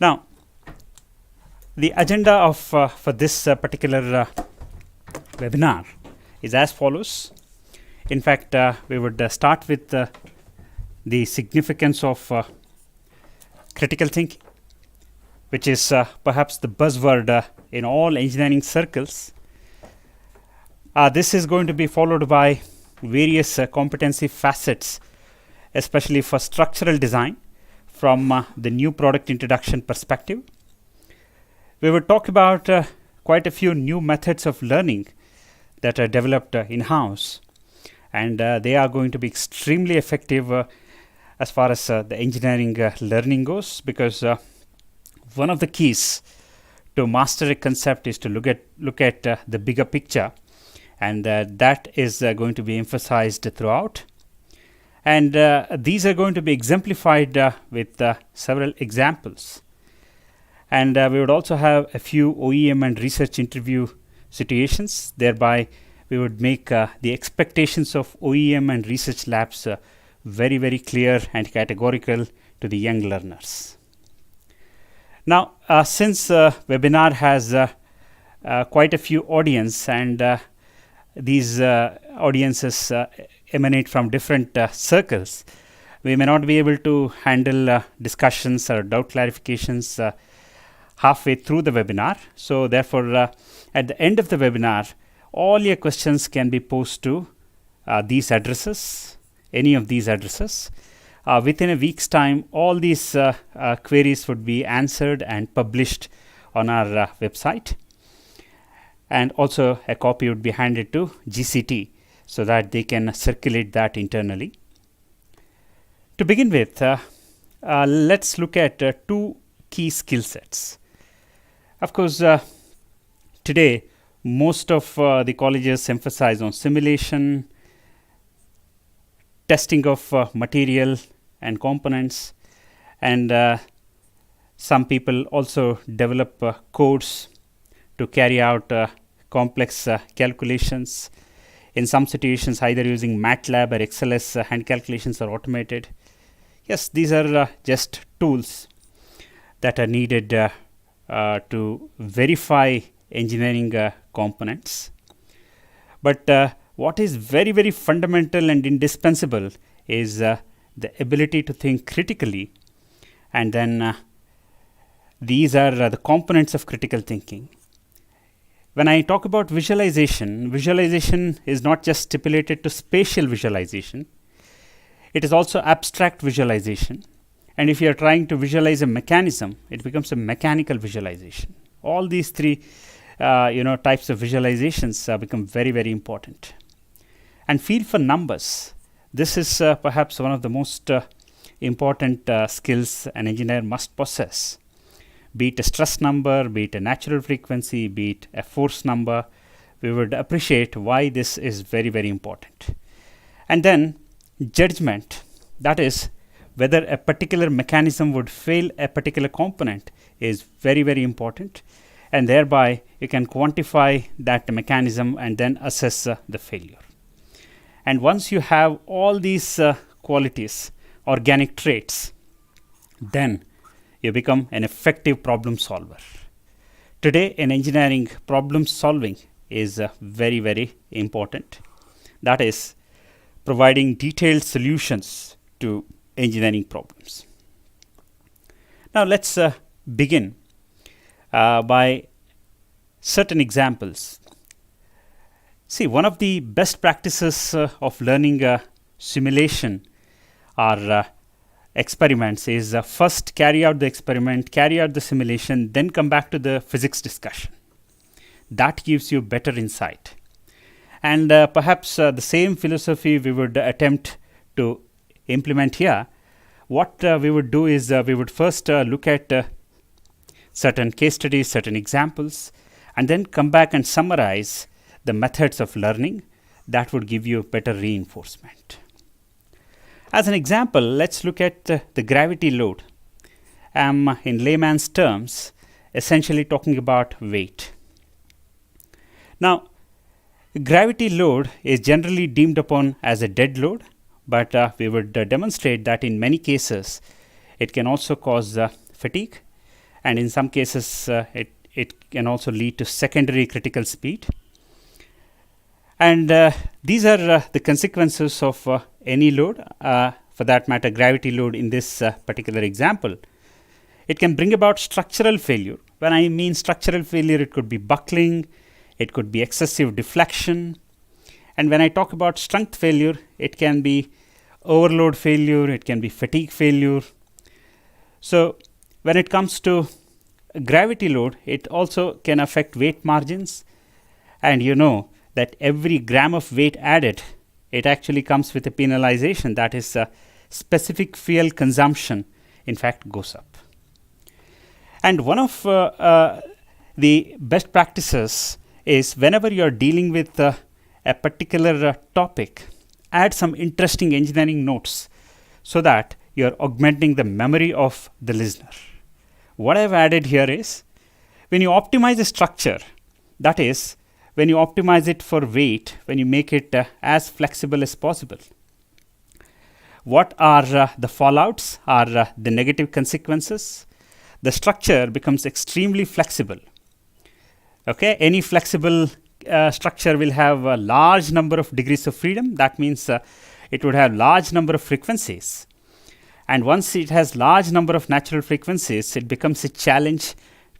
Now, the agenda of for this particular webinar is as follows. In fact, we would start with the significance of critical thinking, which is perhaps the buzzword in all engineering circles. This is going to be followed by various competency facets, especially for structural design from the new product introduction perspective. We will talk about quite a few new methods of learning that are developed in-house, and they are going to be extremely effective as far as the engineering learning goes, because one of the keys to master a concept is to look at the bigger picture, and that is going to be emphasized throughout. And these are going to be exemplified with several examples. And we would also have a few OEM and research interview situations. Thereby, we would make the expectations of OEM and research labs very, very clear and categorical to the young learners. Now, since webinar has quite a few audience, and these audiences emanate from different circles, we may not be able to handle discussions or doubt clarifications halfway through the webinar. So therefore, at the end of the webinar, all your questions can be posed to these addresses, any of these addresses. Within a week's time, all these queries would be answered and published on our website. And also a copy would be handed to GCT so that they can circulate that internally. To begin with, let's look at two key skill sets. Of course, today most of the colleges emphasize on simulation, testing of material and components, and some people also develop codes to carry out complex calculations. In some situations, either using MATLAB or XLS, hand calculations are automated. Yes, these are just tools that are needed to verify engineering components. But what is very, very fundamental and indispensable is the ability to think critically, and then these are the components of critical thinking. When I talk about visualization, visualization is not just stipulated to spatial visualization. It is also abstract visualization. And if you are trying to visualize a mechanism, it becomes a mechanical visualization. All these three types of visualizations become very, very important. And feel for numbers. This is perhaps one of the most important skills an engineer must possess. Be it a stress number, be it a natural frequency, be it a force number, we would appreciate why this is very, very important. And then judgment, that is, whether a particular mechanism would fail a particular component, is very, very important. And thereby, you can quantify that mechanism and then assess the failure. And once you have all these qualities, organic traits, then you become an effective problem solver. Today, in engineering, problem solving is very, very important. That is, providing detailed solutions to engineering problems. Now, let's begin by certain examples. See, one of the best practices of learning simulation or experiments is first carry out the experiment, carry out the simulation, then come back to the physics discussion. That gives you better insight. And perhaps the same philosophy we would attempt to implement here. What we would do is we would first look at certain case studies, certain examples, and then come back and summarize the methods of learning that would give you better reinforcement. As an example, let's look at the gravity load. I'm in layman's terms essentially talking about weight. Now, gravity load is generally deemed upon as a dead load, but we would demonstrate that in many cases it can also cause fatigue, and in some cases it can also lead to secondary critical speed. And these are the consequences of any load, for that matter gravity load in this particular example. It can bring about structural failure. When I mean structural failure, it could be buckling, it could be excessive deflection, and when I talk about strength failure, it can be overload failure, it can be fatigue failure. So when it comes to gravity load, it also can affect weight margins, and you know that every gram of weight added, it actually comes with a penalization, that is specific fuel consumption in fact goes up. And one of the best practices is whenever you are dealing with a particular topic, add some interesting engineering notes so that you are augmenting the memory of the listener. What I have added here is, when you optimize a structure, that is, when you optimize it for weight, when you make it as flexible as possible, what are the fallouts, are the negative consequences? The structure becomes extremely flexible. Okay, any flexible structure will have a large number of degrees of freedom. That means it would have large number of frequencies. And once it has large number of natural frequencies, it becomes a challenge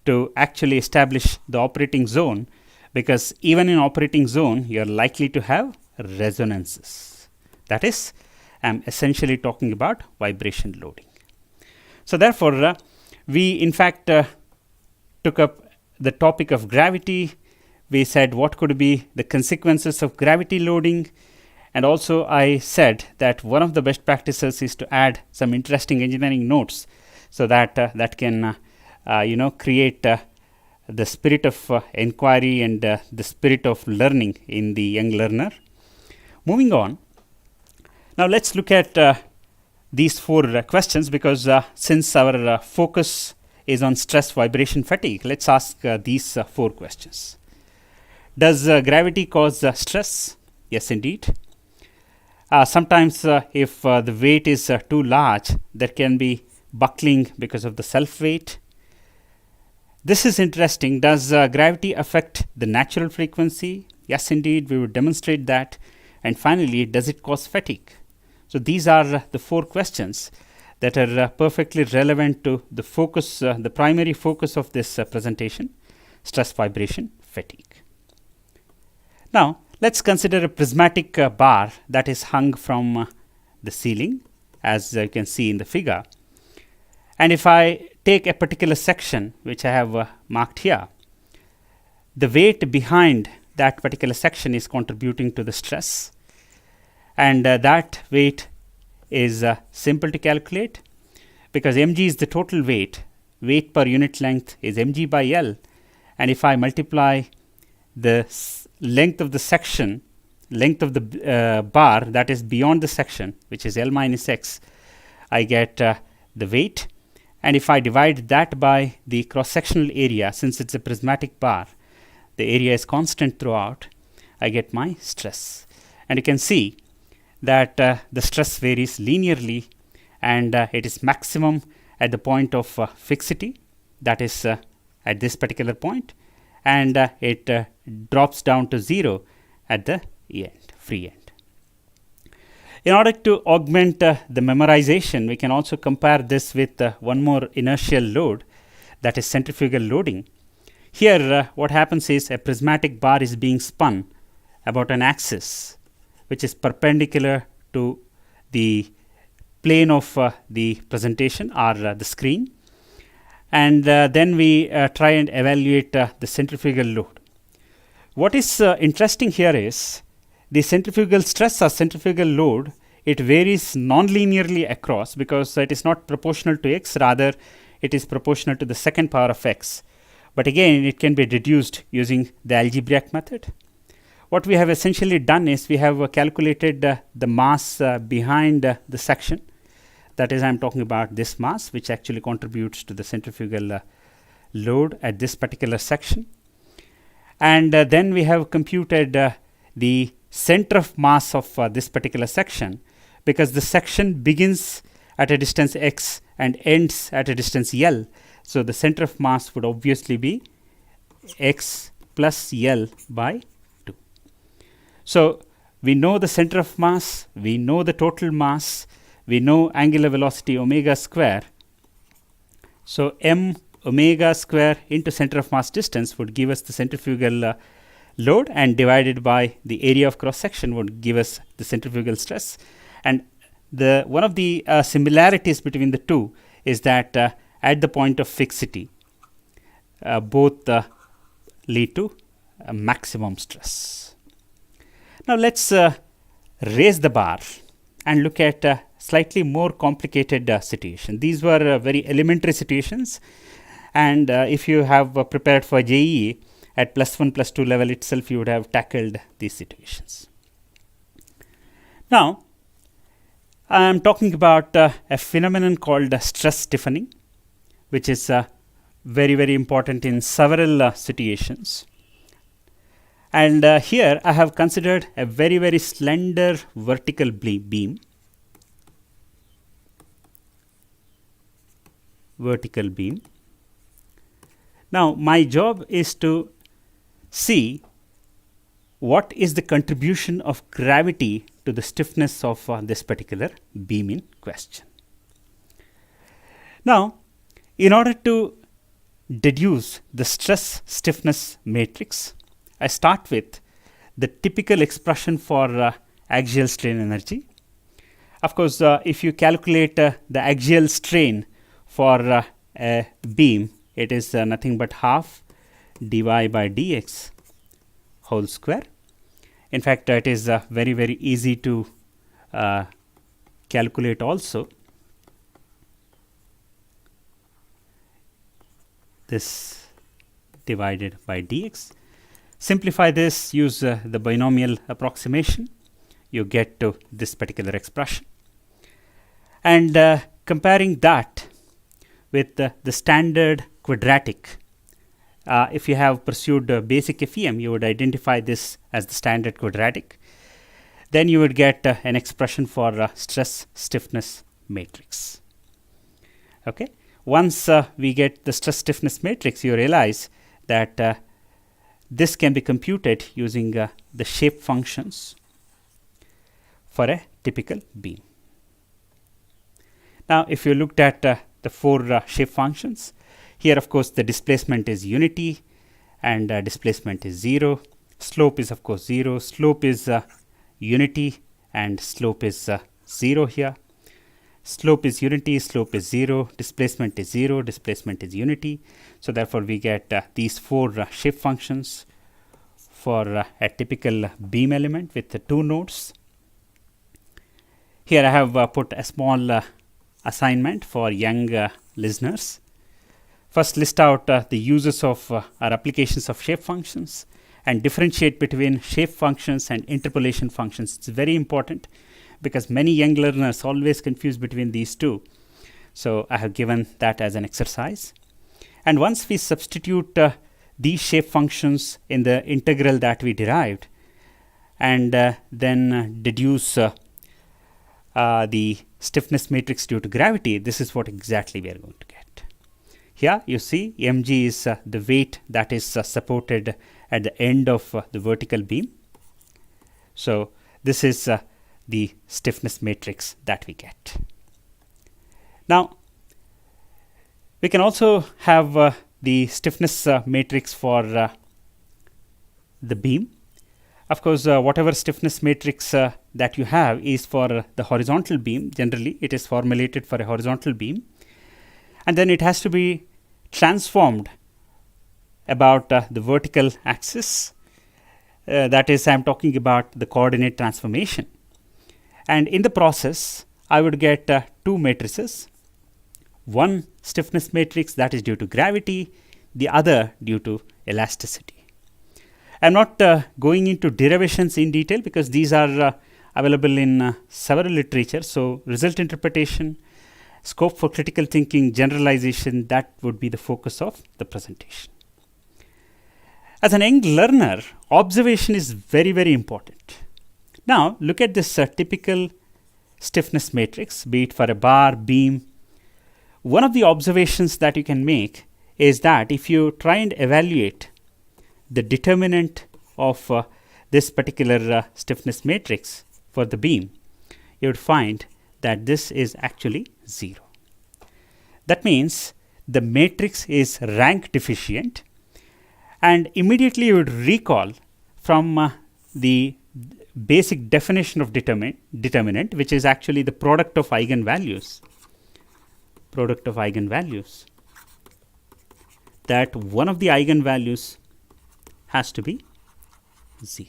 to actually establish the operating zone, because even in operating zone, you are likely to have resonances. That is, I am essentially talking about vibration loading. So therefore, we in fact took up the topic of gravity. We said what could be the consequences of gravity loading, and also I said that one of the best practices is to add some interesting engineering notes, so that that can create the spirit of inquiry and the spirit of learning in the young learner. Moving on, now let's look at these four questions, because since our focus is on stress, vibration, fatigue, let's ask these four questions. Does gravity cause stress? Yes, indeed. Sometimes if the weight is too large, there can be buckling because of the self weight. This is interesting. Does gravity affect the natural frequency? Yes, indeed, we would demonstrate that. And finally, does it cause fatigue? So these are the four questions that are perfectly relevant to the focus, the primary focus of this presentation: stress, vibration, fatigue. Now, let's consider a prismatic bar that is hung from the ceiling, as you can see in the figure. And if I take a particular section, which I have marked here, the weight behind that particular section is contributing to the stress, and that weight is simple to calculate, because mg is the total weight. Weight per unit length is mg by L, and if I multiply the length of the section, length of the bar that is beyond the section, which is L minus x, I get the weight. And if I divide that by the cross-sectional area, since it's a prismatic bar, the area is constant throughout, I get my stress. And you can see that the stress varies linearly, and it is maximum at the point of fixity, that is at this particular point, and it drops down to 0 at the end, free end. In order to augment the memorization, we can also compare this with one more inertial load, that is centrifugal loading. Here what happens is a prismatic bar is being spun about an axis which is perpendicular to the plane of the presentation, or the screen, and then we try and evaluate the centrifugal load. What is interesting here is the centrifugal stress or centrifugal load. It varies non-linearly across, because it is not proportional to x, rather it is proportional to the second power of x. But again, it can be deduced using the algebraic method. What we have essentially done is we have calculated the mass behind the section. That is, I am talking about this mass, which actually contributes to the centrifugal load at this particular section. And then we have computed the center of mass of this particular section, because the section begins at a distance x and ends at a distance L. So the center of mass would obviously be x plus L by 2. So we know the center of mass, we know the total mass, we know angular velocity omega square. So m omega square into center of mass distance would give us the centrifugal load, and divided by the area of cross section would give us the centrifugal stress. And one of the similarities between the two is that at the point of fixity, both lead to maximum stress. Now let's raise the bar and look at a slightly more complicated situation. These were very elementary situations, and if you have prepared for JEE at +1, +2 level itself, you would have tackled these situations. Now I am talking about a phenomenon called stress stiffening, which is very, very important in several situations. And here I have considered a very, very slender vertical beam. Now my job is to see what is the contribution of gravity to the stiffness of this particular beam in question. Now, in order to deduce the stress stiffness matrix, I start with the typical expression for axial strain energy. Of course, if you calculate the axial strain for a beam, it is nothing but half dy by dx whole square. In fact, it is very, very easy to calculate also. This divided by dx. Simplify this, use the binomial approximation, you get to this particular expression. And comparing that with the standard quadratic, if you have pursued basic FEM, you would identify this as the standard quadratic. Then you would get an expression for stress stiffness matrix. Okay. Once we get the stress stiffness matrix, you realize that this can be computed using the shape functions for a typical beam. Now, if you looked at the four shape functions, here of course the displacement is unity and displacement is 0. Slope is of course 0. Slope is unity and slope is 0 here. Slope is unity, slope is 0, displacement is 0, displacement is unity. So therefore we get these four shape functions for a typical beam element with the two nodes. Here I have put a small assignment for young listeners. First, list out the uses of or applications of shape functions and differentiate between shape functions and interpolation functions. It's very important because many young learners always confuse between these two. So I have given that as an exercise. And once we substitute these shape functions in the integral that we derived and then deduce the stiffness matrix due to gravity, this is what exactly we are going to get. Here you see mg is the weight that is supported at the end of the vertical beam. So this is the stiffness matrix that we get. Now we can also have the stiffness matrix for the beam. Of course, whatever stiffness matrix that you have is for the horizontal beam. Generally it is formulated for a horizontal beam, and then it has to be transformed about the vertical axis. That is, I am talking about the coordinate transformation. And in the process, I would get two matrices. One stiffness matrix that is due to gravity, the other due to elasticity. I am not going into derivations in detail because these are available in several literature. So result interpretation, scope for critical thinking, generalization, that would be the focus of the presentation. As an young learner, observation is very, very important. Now look at this typical stiffness matrix, be it for a bar, beam, one of the observations that you can make is that if you try and evaluate the determinant of this particular stiffness matrix for the beam, you would find that this is actually 0. That means the matrix is rank deficient, and immediately you would recall from the basic definition of determinant, which is actually the product of eigenvalues, that one of the eigenvalues has to be 0.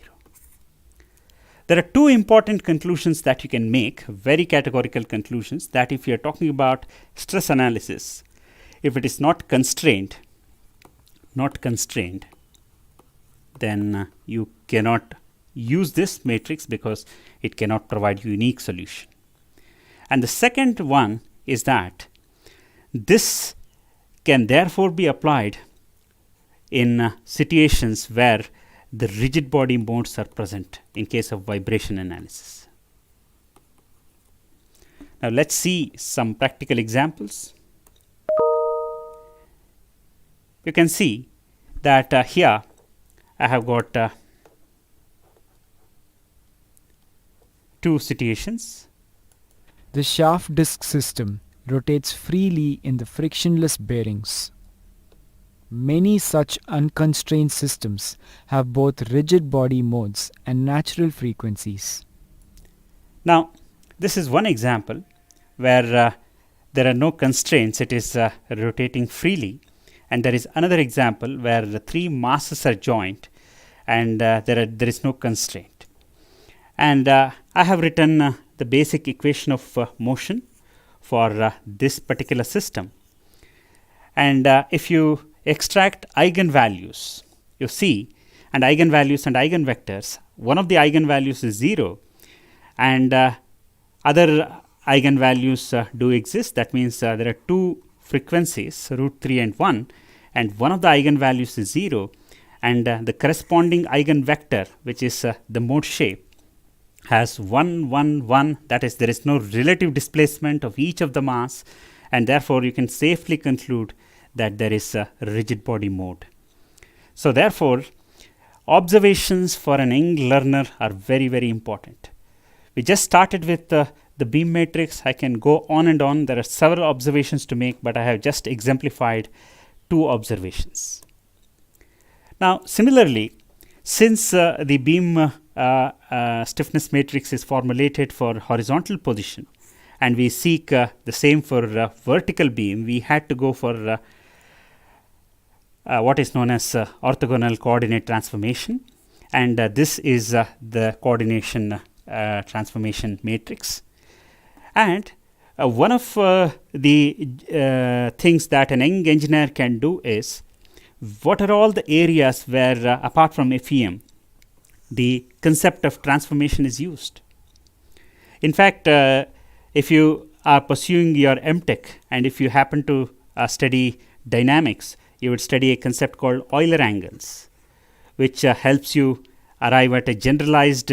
There are two important conclusions that you can make, very categorical conclusions, that if you are talking about stress analysis, if it is not constrained, then you cannot use this matrix because it cannot provide unique solution. And the second one is that this can therefore be applied in situations where the rigid body modes are present in case of vibration analysis. Now let's see some practical examples. You can see that here I have got two situations. The shaft disc system rotates freely in the frictionless bearings. Many such unconstrained systems have both rigid body modes and natural frequencies. Now, this is one example where there are no constraints, it is rotating freely. And there is another example where the three masses are joined and there is no constraint. And I have written the basic equation of motion for this particular system. And if you extract eigenvalues, you see, and eigenvalues and eigenvectors, one of the eigenvalues is 0 and other eigenvalues do exist. That means there are two frequencies, root 3 and 1, and one of the eigenvalues is 0 and the corresponding eigenvector, which is the mode shape, has 1, 1, 1, that is, there is no relative displacement of each of the mass, and therefore you can safely conclude that there is a rigid body mode. So therefore, observations for an young learner are very, very important. We just started with the beam matrix. I can go on and on. There are several observations to make, but I have just exemplified two observations. Now, similarly, since the beam stiffness matrix is formulated for horizontal position and we seek the same for vertical beam, we had to go for what is known as orthogonal coordinate transformation, and this is the coordination transformation matrix. And one of the things that an young engineer can do is, what are all the areas where apart from FEM the concept of transformation is used. In fact, if you are pursuing your MTech and if you happen to study dynamics, you would study a concept called Euler angles, which helps you arrive at a generalized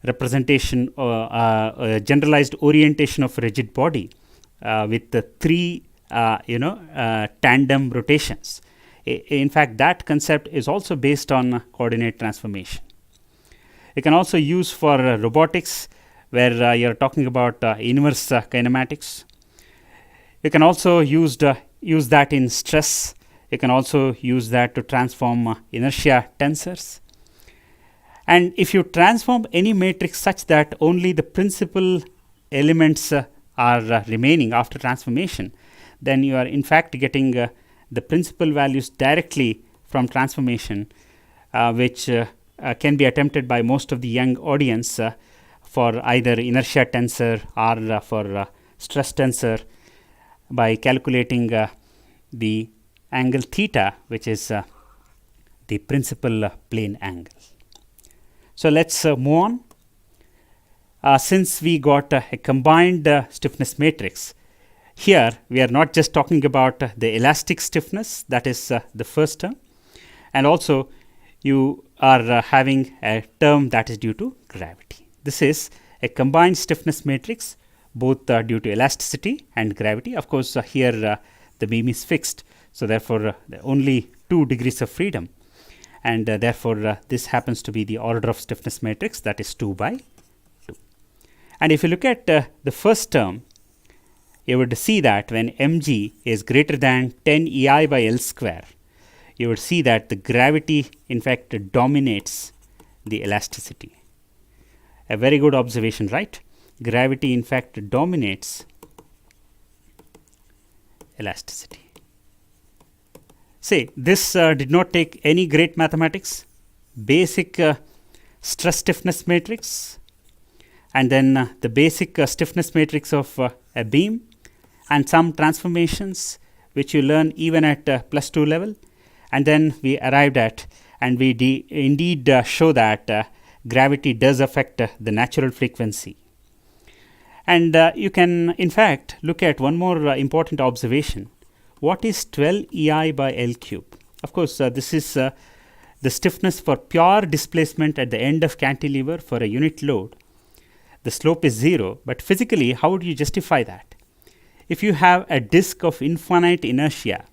representation or generalized orientation of a rigid body with the three tandem rotations. In fact, that concept is also based on coordinate transformation. You can also use for robotics, where you're talking about inverse kinematics. You can also use that in stress. You can also use that to transform inertia tensors. And if you transform any matrix such that only the principal elements are remaining after transformation, then you are in fact getting the principal values directly from transformation, which can be attempted by most of the young audience for either inertia tensor or for stress tensor by calculating the angle theta, which is the principal plane angle. So let's move on. Since we got a combined stiffness matrix, here we are not just talking about the elastic stiffness, that is the first term, and also you are having a term that is due to gravity. This is a combined stiffness matrix, both due to elasticity and gravity. Of course, here the beam is fixed, so therefore only 2 degrees of freedom, and therefore this happens to be the order of stiffness matrix, that is 2 by 2. And if you look at the first term, you would see that when mg is greater than 10 EI by L square, you would see that the gravity in fact dominates the elasticity. A very good observation, right? Gravity in fact dominates elasticity. Say, this did not take any great mathematics, basic stress stiffness matrix, and then the basic stiffness matrix of a beam, and some transformations which you learn even at +2 level, and then we arrived at, and we indeed show that gravity does affect the natural frequency. And you can in fact look at one more important observation. What is 12 EI by L cube? Of course, this is the stiffness for pure displacement at the end of cantilever for a unit load. The slope is 0, but physically, how would you justify that? If you have a disk of infinite inertia,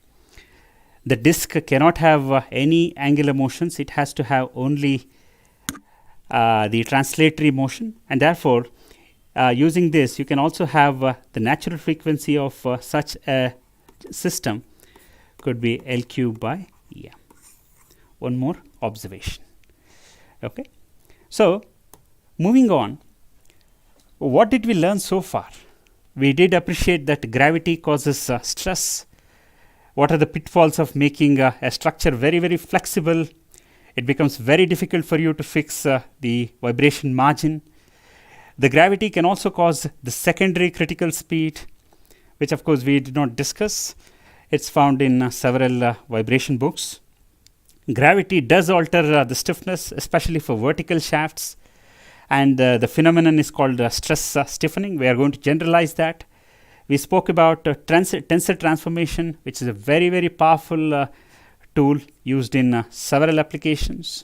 the disk cannot have any angular motions. It has to have only the translatory motion, and therefore using this you can also have the natural frequency of such a system could be L cube by EM. One more observation. Okay, so moving on, what did we learn so far? We did appreciate that gravity causes stress. What are the pitfalls of making a structure very, very flexible? It becomes very difficult for you to fix the vibration margin. The gravity can also cause the secondary critical speed, which of course we did not discuss. It's found in several vibration books. Gravity does alter the stiffness, especially for vertical shafts, and the phenomenon is called stress stiffening. We are going to generalize that. We spoke about tensor transformation, which is a very, very powerful tool used in several applications.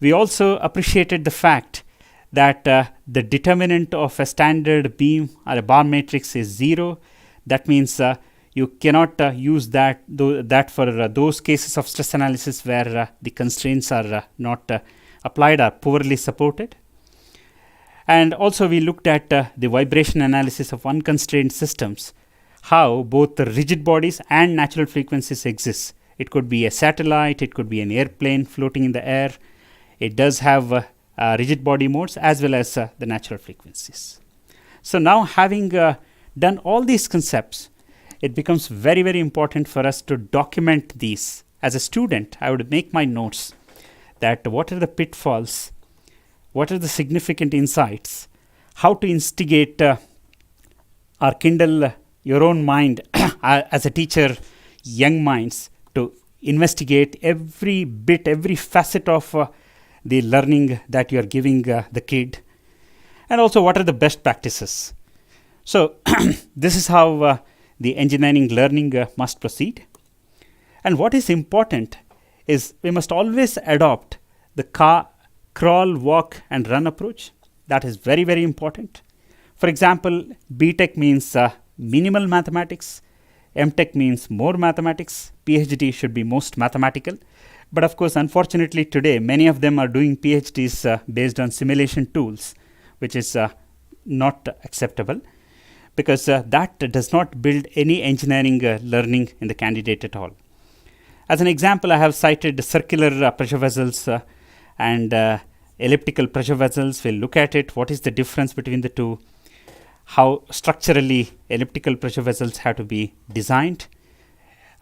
We also appreciated the fact that the determinant of a standard beam or a bar matrix is 0. That means you cannot use that for those cases of stress analysis where the constraints are not applied or poorly supported. And also we looked at the vibration analysis of unconstrained systems, how both the rigid bodies and natural frequencies exist. It could be a satellite, it could be an airplane floating in the air. It does have rigid body modes as well as the natural frequencies. So now, having done all these concepts, it becomes very, very important for us to document these. As a student, I would make my notes that what are the pitfalls, what are the significant insights, how to instigate or kindle your own mind as a teacher, young minds, to investigate every bit, every facet of the learning that you are giving the kid, and also what are the best practices. So this is how the engineering learning must proceed. And what is important is we must always adopt the crawl, walk and run approach. That is very, very important. For example, BTech means minimal mathematics, MTech means more mathematics, PhD should be most mathematical. But of course, unfortunately today, many of them are doing PhDs based on simulation tools, which is not acceptable, because that does not build any engineering learning in the candidate at all. As an example, I have cited circular pressure vessels and elliptical pressure vessels. We'll look at it. What is the difference between the two? How structurally elliptical pressure vessels have to be designed.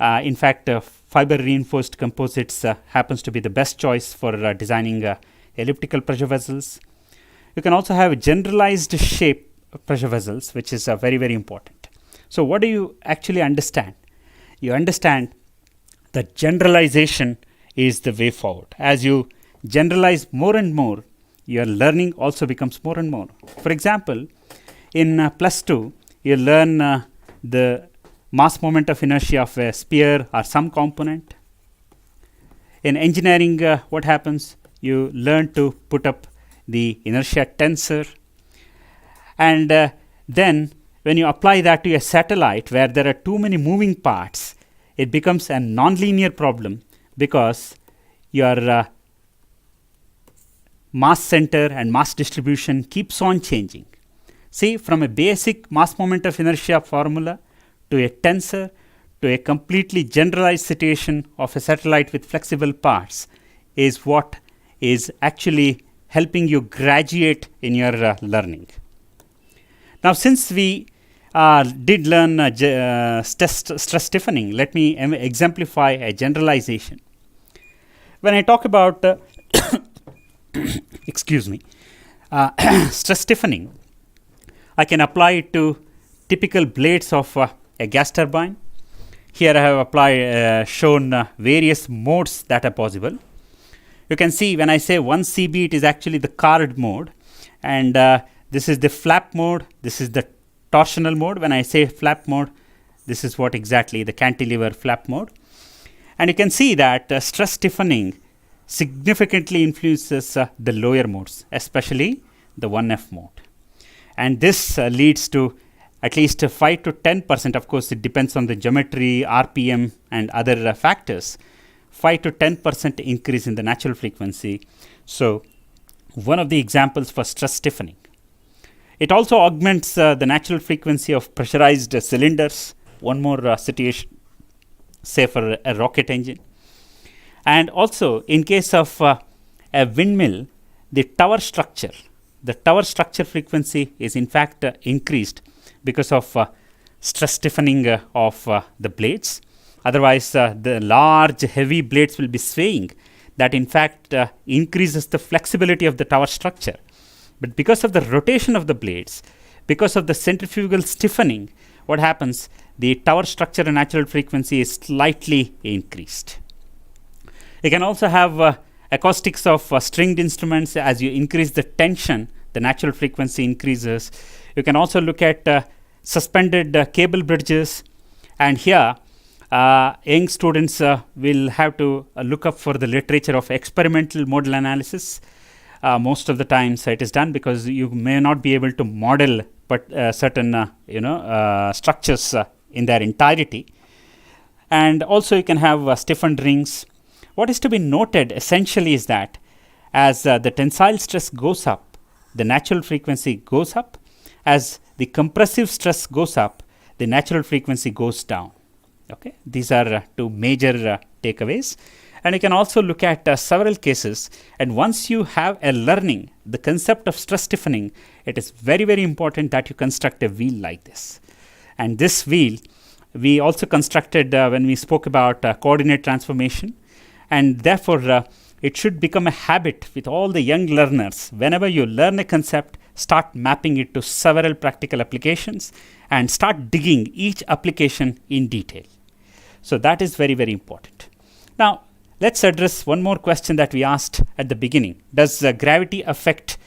In fact, fiber reinforced composites happens to be the best choice for designing elliptical pressure vessels. You can also have generalized shape pressure vessels, which is very, very important. So what do you actually understand? You understand that generalization is the way forward. As you generalize more and more, your learning also becomes more and more. For example, in +2, you learn the mass moment of inertia of a sphere or some component. In engineering, what happens? You learn to put up the inertia tensor. And then when you apply that to a satellite where there are too many moving parts, it becomes a nonlinear problem because your mass center and mass distribution keeps on changing. See, from a basic mass moment of inertia formula to a tensor to a completely generalized situation of a satellite with flexible parts is what is actually helping you graduate in your learning. Now, since we did learn stress stiffening, let me exemplify a generalization. When I talk about excuse me, stress stiffening, I can apply it to typical blades of a gas turbine. Here I have shown various modes that are possible. You can see when I say 1 CB, it is actually the carved mode, and this is the flap mode, this is the torsional mode. When I say flap mode, this is what exactly the cantilever flap mode. And you can see that stress stiffening significantly influences the lower modes, especially the 1F mode. And this leads to at least 5 to 10%. Of course, it depends on the geometry, RPM, and other factors. 5 to 10% increase in the natural frequency. So, one of the examples for stress stiffening. It also augments the natural frequency of pressurized cylinders. One more situation, say for a rocket engine. And also, in case of a windmill, the tower structure frequency is in fact increased because of stress stiffening of the blades. Otherwise, the large heavy blades will be swaying. That in fact increases the flexibility of the tower structure. But because of the rotation of the blades, because of the centrifugal stiffening, what happens? The tower structure and natural frequency is slightly increased. You can also have acoustics of stringed instruments. As you increase the tension, the natural frequency increases. You can also look at suspended cable bridges, and here young students will have to look up for the literature of experimental modal analysis. Most of the times it is done because you may not be able to model but certain structures in their entirety. And also you can have stiffened rings. What is to be noted essentially is that as the tensile stress goes up, the natural frequency goes up. As the compressive stress goes up, the natural frequency goes down. Okay, these are two major takeaways. And you can also look at several cases. And once you have a learning, the concept of stress stiffening, it is very, very important that you construct a wheel like this. And this wheel, we also constructed when we spoke about coordinate transformation. And therefore, it should become a habit with all the young learners. Whenever you learn a concept, start mapping it to several practical applications and start digging each application in detail. So that is very, very important. Now, let's address one more question that we asked at the beginning. Does gravity affect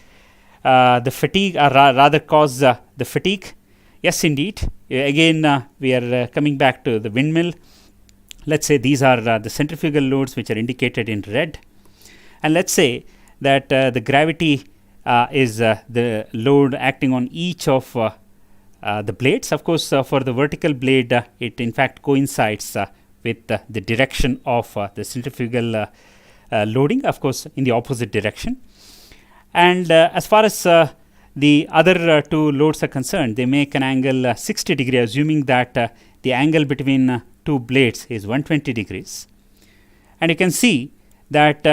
the fatigue, or rather cause the fatigue? Yes, indeed. Again, we are coming back to the windmill. Let's say these are the centrifugal loads which are indicated in red. And let's say that the gravity is the load acting on each of the blades. Of course, for the vertical blade, it in fact coincides with the direction of the centrifugal loading, of course, in the opposite direction. And as far as the other two loads are concerned, they make an angle 60 degree, assuming that the angle between two blades is 120 degrees. And you can see that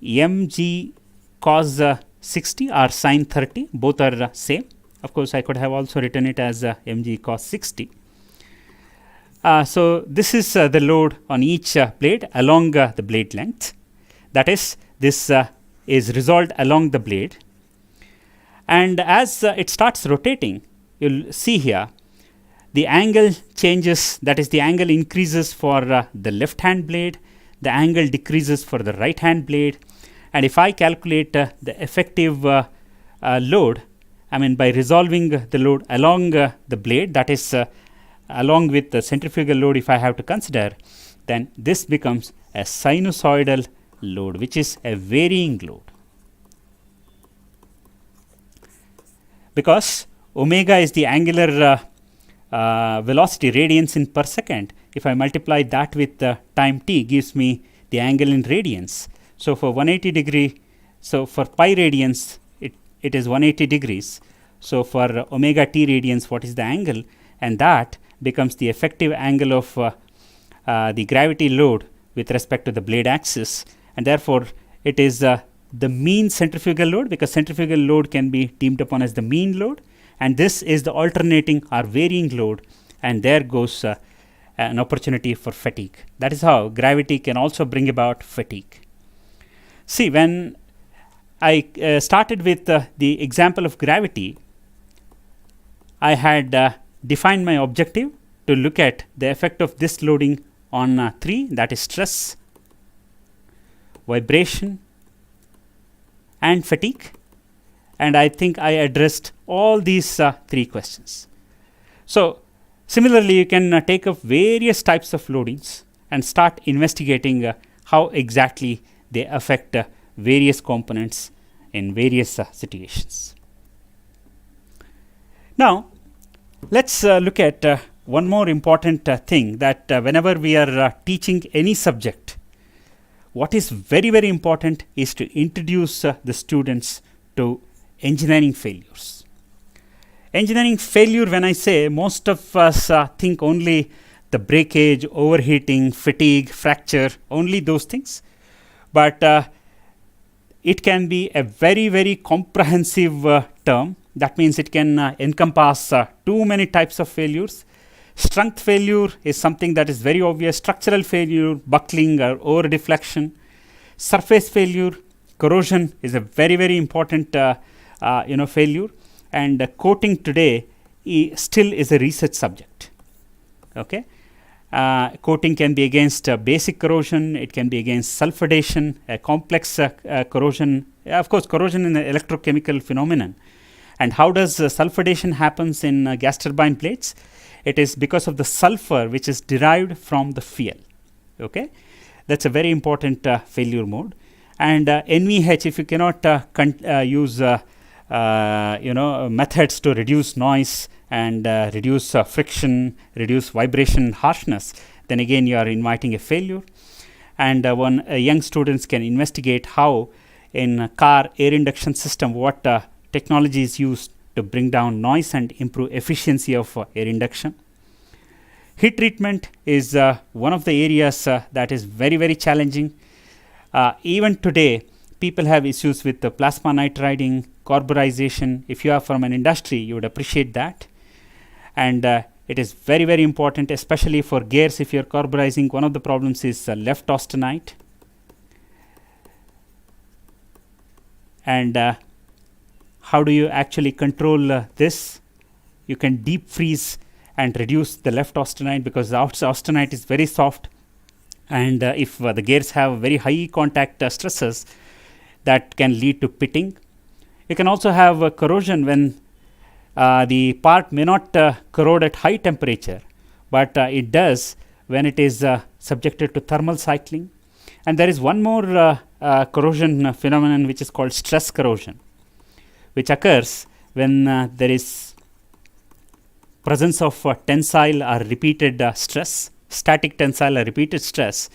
mg cos 60 or sin 30, both are same. Of course, I could have also written it as mg cos 60. So this is the load on each blade along the blade length. That is, this is resolved along the blade. And as it starts rotating, you'll see here the angle changes. That is, the angle increases for the left hand blade, the angle decreases for the right hand blade. And if I calculate the effective load, I mean by resolving the load along the blade, that is along with the centrifugal load, if I have to consider, then this becomes a sinusoidal load, which is a varying load. because omega is the angular velocity, radians in per second. If I multiply that with time t, gives me the angle in radians. So for 180 degree, so for pi radians, it is 180 degrees. So for omega t radians, what is the angle? And that becomes the effective angle of the gravity load with respect to the blade axis, and therefore it is the mean centrifugal load, because centrifugal load can be deemed upon as the mean load, and this is the alternating or varying load, and there goes an opportunity for fatigue. That is how gravity can also bring about fatigue. See, when I started with the example of gravity, I had defined my objective to look at the effect of this loading on three, that is stress, vibration, and fatigue, and I think I addressed all these three questions. So similarly, you can take up various types of loadings and start investigating how exactly they affect various components in various situations. Now let's look at one more important thing, that whenever we are teaching any subject, what is very, very important is to introduce the students to engineering failures. Engineering failure, when I say, most of us think only the breakage, overheating, fatigue, fracture, only those things. But it can be a very, very comprehensive term. That means it can encompass too many types of failures. Strength failure is something that is very obvious. Structural failure, buckling or over deflection. Surface failure, corrosion is a very, very important failure. And coating today still is a research subject. Okay, coating can be against basic corrosion. It can be against sulfidation, a complex corrosion. Of course, corrosion is an electrochemical phenomenon. And how does sulfidation happens in gas turbine blades? It is because of the sulfur which is derived from the fuel. Okay, that's a very important failure mode. And NVH, if you cannot use methods to reduce noise and reduce friction, reduce vibration harshness, then again you are inviting a failure. And when young students can investigate how in car air induction system, what technology is used to bring down noise and improve efficiency of air induction. Heat treatment is one of the areas that is very, very challenging. Even today, people have issues with the plasma nitriding, carburization. If you are from an industry, you would appreciate that. And it is very, very important, especially for gears. If you are carburizing, one of the problems is left austenite. And how do you actually control this? You can deep freeze and reduce the left austenite, because the austenite is very soft, and if the gears have very high contact stresses, that can lead to pitting. You can also have corrosion when the part may not corrode at high temperature, but it does when it is subjected to thermal cycling. And there is one more corrosion phenomenon which is called stress corrosion, which occurs when there is presence of tensile or repeated stress, static tensile or repeated stress,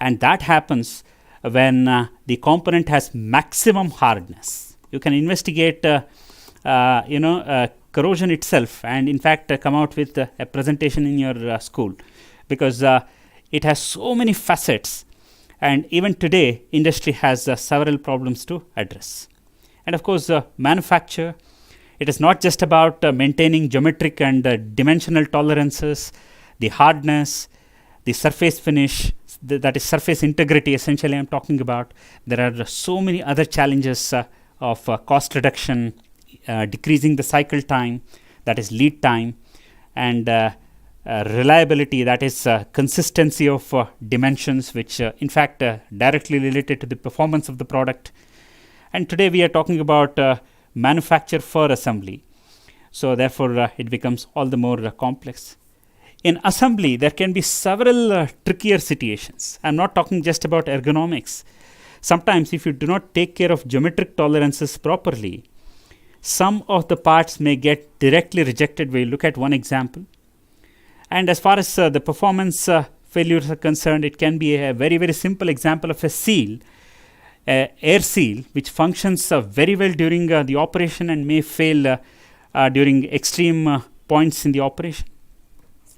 and that happens when the component has maximum hardness. You can investigate corrosion itself, and in fact come out with a presentation in your school, because it has so many facets, and even today industry has several problems to address. And of course manufacture, it is not just about maintaining geometric and dimensional tolerances, the hardness, the surface finish, that is surface integrity essentially I am talking about. There are so many other challenges of cost reduction, decreasing the cycle time, that is lead time, and reliability, that is consistency of dimensions, which in fact directly related to the performance of the product. And today we are talking about manufacture for assembly, so therefore it becomes all the more complex. In assembly, there can be several trickier situations. I am not talking just about ergonomics. Sometimes if you do not take care of geometric tolerances properly, some of the parts may get directly rejected. We look at one example. And as far as the performance failures are concerned, it can be a very, very simple example of a seal, air seal, which functions very well during the operation and may fail during extreme points in the operation.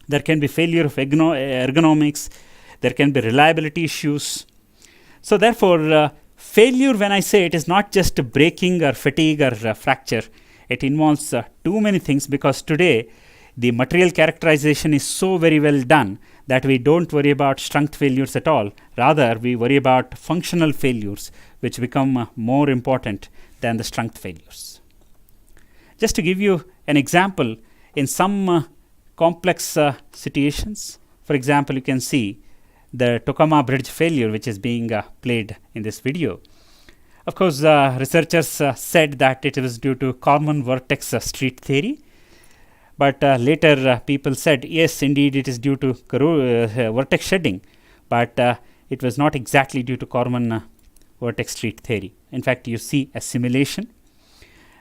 There can be failure of ergonomics. There can be reliability issues. So therefore, failure, when I say it, is not just breaking or fatigue or fracture. It involves too many things, because today the material characterization is so very well done that we don't worry about strength failures at all. Rather, we worry about functional failures, which become more important than the strength failures. Just to give you an example, in some complex situations, for example, you can see the Tokama Bridge failure, which is being played in this video. Of course, researchers said that it was due to Corman vortex street theory, but later people said, yes, indeed, it is due to vortex shedding, but it was not exactly due to Corman vortex street theory. In fact, you see a simulation,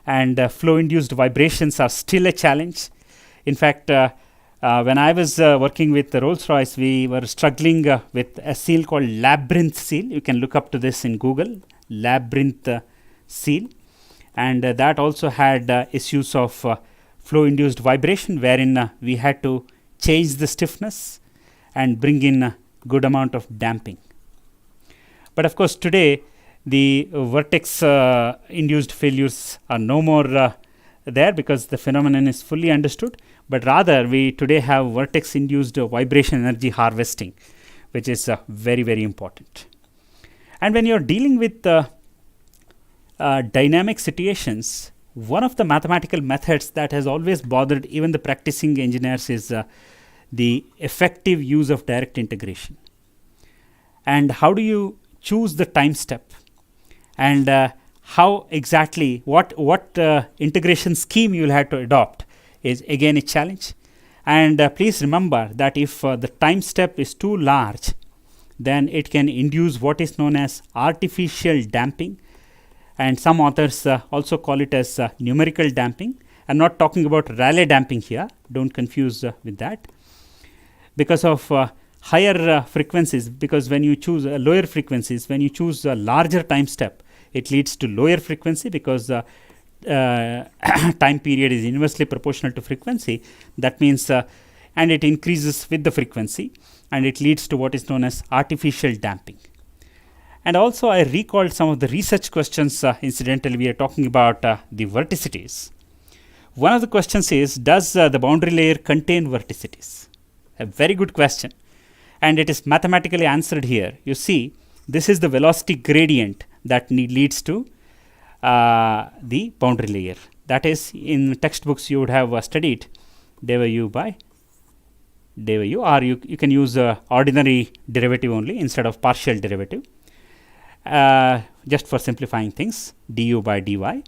and flow-induced vibrations are still a challenge. In fact, when I was working with Rolls-Royce, we were struggling with a seal called labyrinth seal. You can look up to this in Google, labyrinth seal. And that also had issues of flow-induced vibration, wherein we had to change the stiffness and bring in a good amount of damping. But of course, today, the vortex induced failures are no more there, because the phenomenon is fully understood, but rather we today have vortex induced vibration energy harvesting, which is very, very important. And when you're dealing with dynamic situations, one of the mathematical methods that has always bothered even the practicing engineers is the effective use of direct integration. And how do you choose the time step, and how exactly, what integration scheme you will have to adopt is again a challenge. And please remember that if the time step is too large, then it can induce what is known as artificial damping, and some authors also call it as numerical damping. I'm not talking about Rayleigh damping here, don't confuse with that. Because of higher frequencies, because when you choose lower frequencies, when you choose a larger time step, it leads to lower frequency, because time period is inversely proportional to frequency. That means, and it increases with the frequency, and it leads to what is known as artificial damping. And also, I recalled some of the research questions. Incidentally, we are talking about the vorticities. One of the questions is, does the boundary layer contain vorticities? A very good question, and it is mathematically answered here. You see, this is the velocity gradient that leads to the boundary layer. That is, in textbooks you would have studied dou u by dou u, or you can use ordinary derivative only instead of partial derivative, just for simplifying things, du by dy.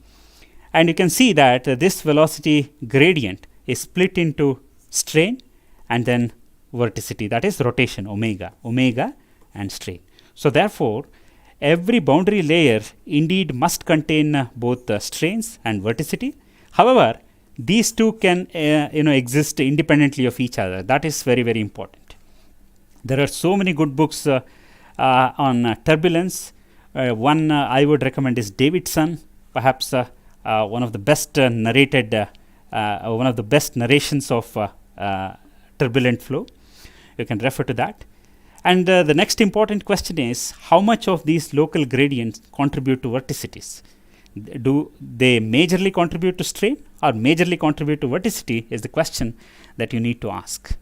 And you can see that this velocity gradient is split into strain and then vorticity, that is rotation, omega and strain. So therefore, every boundary layer indeed must contain both strains and vorticity. However, these two can exist independently of each other. That is very, very important. There are so many good books on turbulence. One I would recommend is Davidson, perhaps one of the best narrated, one of the best narrations of turbulent flow. You can refer to that. And the next important question is, how much of these local gradients contribute to vorticities? Do they majorly contribute to strain or majorly contribute to vorticity is the question that you need to ask.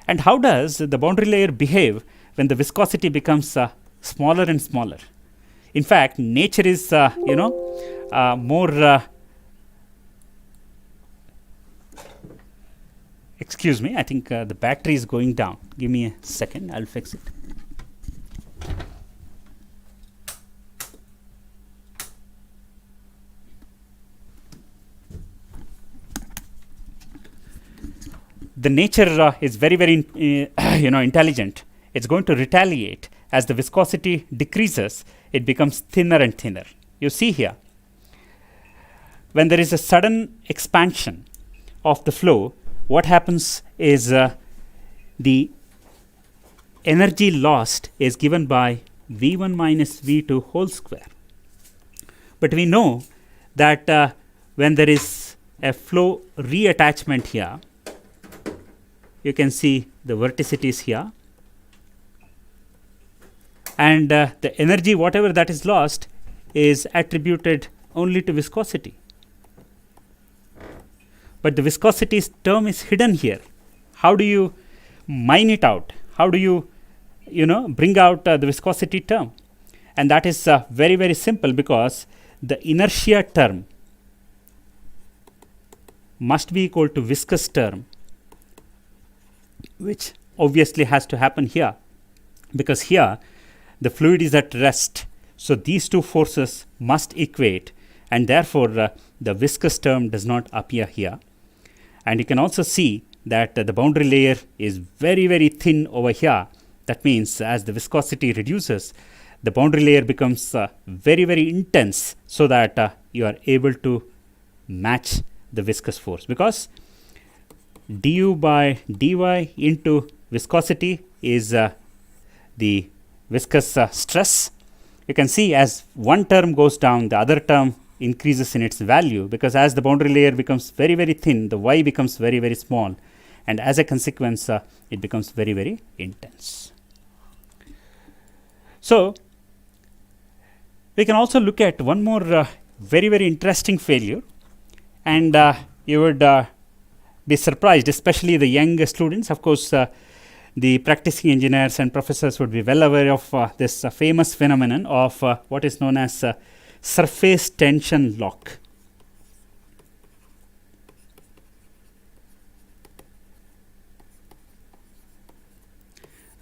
And how does the boundary layer behave when the viscosity becomes smaller and smaller? In fact, nature is more excuse me, I think the battery is going down. Give me a second, I'll fix it. The nature is very, very intelligent. It's going to retaliate. As the viscosity decreases, it becomes thinner and thinner. You see here, when there is a sudden expansion of the flow, what happens is the energy lost is given by V1 minus V2 whole square. But we know that when there is a flow reattachment here, you can see the vorticities here, and the energy whatever that is lost is attributed only to viscosity. But the viscosity term is hidden here. How do you mine it out? How do you bring out the viscosity term? And that is very, very simple, because the inertia term must be equal to viscous term, which obviously has to happen here, because here the fluid is at rest. So these two forces must equate, and therefore the viscous term does not appear here. And you can also see that the boundary layer is very, very thin over here. That means as the viscosity reduces, the boundary layer becomes very, very intense, so that you are able to match the viscous force, because du by dy into viscosity is the viscous stress. You can see as one term goes down, the other term increases in its value, because as the boundary layer becomes very, very thin, the y becomes very, very small, and as a consequence it becomes very, very intense. So we can also look at one more very, very interesting failure, and you would be surprised, especially the young students. Of course, the practicing engineers and professors would be well aware of this famous phenomenon of what is known as surface tension lock.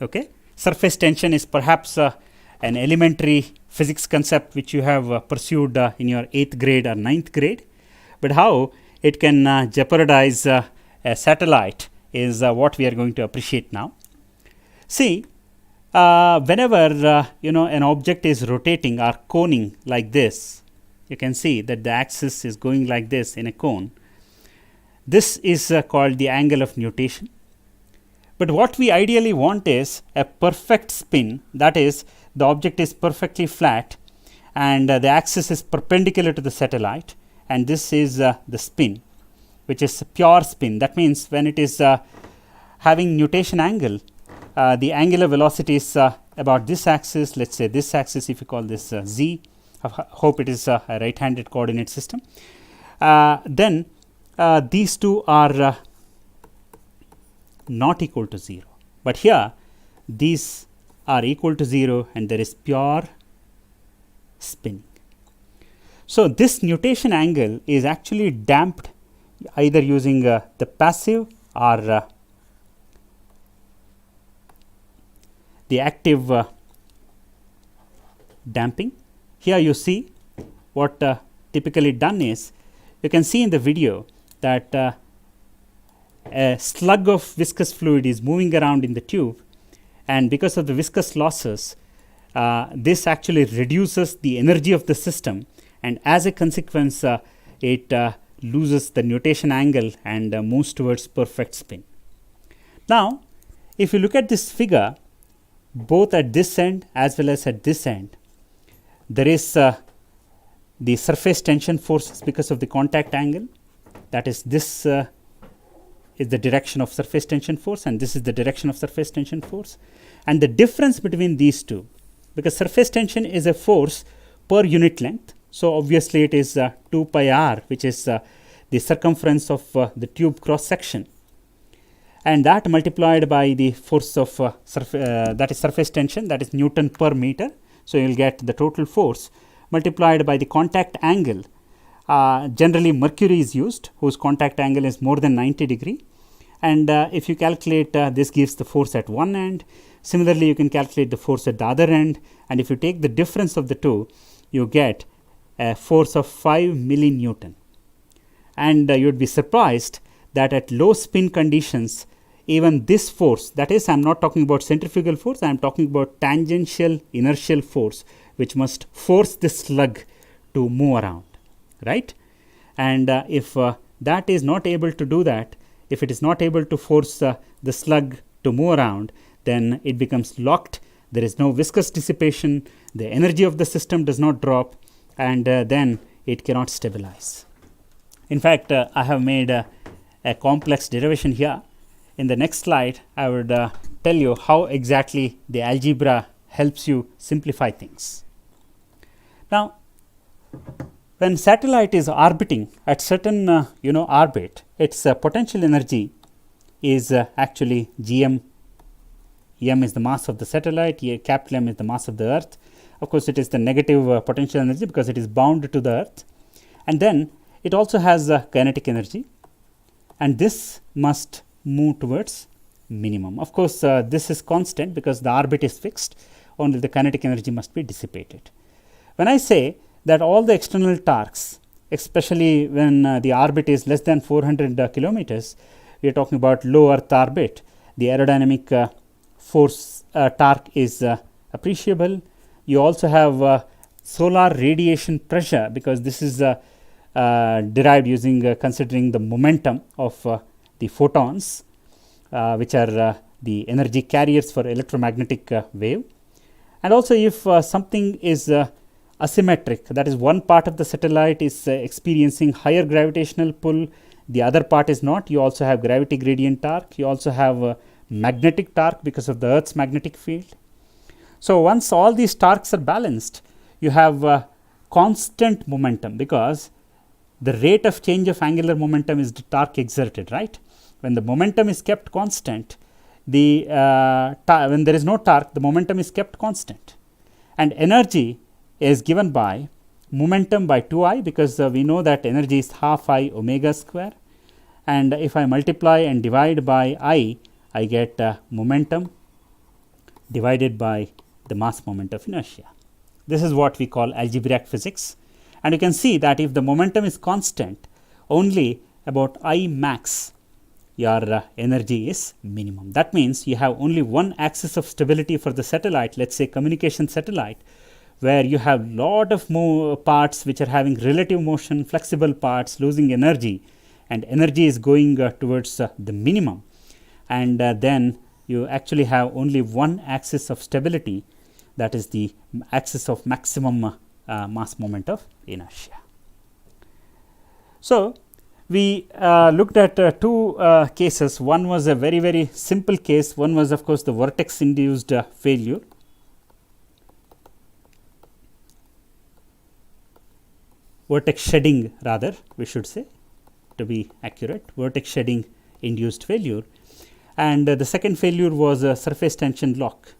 Okay, surface tension is perhaps an elementary physics concept which you have pursued in your 8th grade or 9th grade, but how it can jeopardize a satellite is what we are going to appreciate now. See, whenever an object is rotating or coning like this, you can see that the axis is going like this in a cone. This is called the angle of nutation. But what we ideally want is a perfect spin, that is, the object is perfectly flat and the axis is perpendicular to the satellite, and this is the spin, which is pure spin. That means when it is having nutation angle, the angular velocity is about this axis. Let's say this axis, if you call this z, I hope it is a right-handed coordinate system. Then these two are not equal to 0, but here these are equal to 0 and there is pure spinning. So this nutation angle is actually damped either using the passive or the active damping. Here you see what typically done is, you can see in the video that a slug of viscous fluid is moving around in the tube, and because of the viscous losses, this actually reduces the energy of the system, and as a consequence it loses the nutation angle and moves towards perfect spin. Now if you look at this figure, both at this end as well as at this end, there is the surface tension forces because of the contact angle. That is, this is the direction of surface tension force and this is the direction of surface tension force. And the difference between these two, because surface tension is a force per unit length, so obviously it is 2 pi r, which is the circumference of the tube cross section, and that multiplied by the force of that is surface tension, that is Newton per meter. So you will get the total force multiplied by the contact angle. Generally mercury is used, whose contact angle is more than 90 degree, and if you calculate this gives the force at one end. Similarly, you can calculate the force at the other end, and if you take the difference of the two, you get a force of 5 millinewton. And you would be surprised that at low spin conditions, even this force, that is, I am not talking about centrifugal force, I am talking about tangential inertial force, which must force this slug to move around, right? and if that is not able to do that, if it is not able to force the slug to move around, then it becomes locked. There is no viscous dissipation, the energy of the system does not drop, and then it cannot stabilize. In fact, I have made a complex derivation here. In the next slide, I would tell you how exactly the algebra helps you simplify things. Now, when satellite is orbiting at certain orbit, its potential energy is actually gm. M is the mass of the satellite, capital M is the mass of the Earth. Of course, it is the negative potential energy because it is bound to the Earth, and then it also has kinetic energy, and this must move towards minimum. Of course, this is constant because the orbit is fixed, only the kinetic energy must be dissipated. When I say that all the external torques, especially when the orbit is less than 400 kilometers, we are talking about low Earth orbit, the aerodynamic force torque is appreciable. You also have solar radiation pressure, because this is derived using considering the momentum of the photons, which are the energy carriers for electromagnetic wave. And also, if something is asymmetric, that is, one part of the satellite is experiencing higher gravitational pull, the other part is not, you also have gravity gradient torque, you also have magnetic torque because of the Earth's magnetic field. So, once all these torques are balanced, you have constant momentum, because the rate of change of angular momentum is the torque exerted, right. When the momentum is kept constant, when there is no torque, the momentum is kept constant, and energy is given by momentum by 2I, because we know that energy is half I omega square, and if I multiply and divide by I get momentum divided by the mass moment of inertia. This is what we call algebraic physics, and you can see that if the momentum is constant, only about I max your energy is minimum. That means you have only one axis of stability for the satellite, let us say communication satellite, where you have lot of parts which are having relative motion, flexible parts losing energy, and energy is going towards the minimum, and then you actually have only one axis of stability, that is the axis of maximum mass moment of inertia. So, we looked at two cases. One was a very, very simple case. One was, of course, the vortex induced failure. Vortex shedding, rather, we should say, to be accurate, vortex shedding induced failure. And the second failure was a surface tension lock.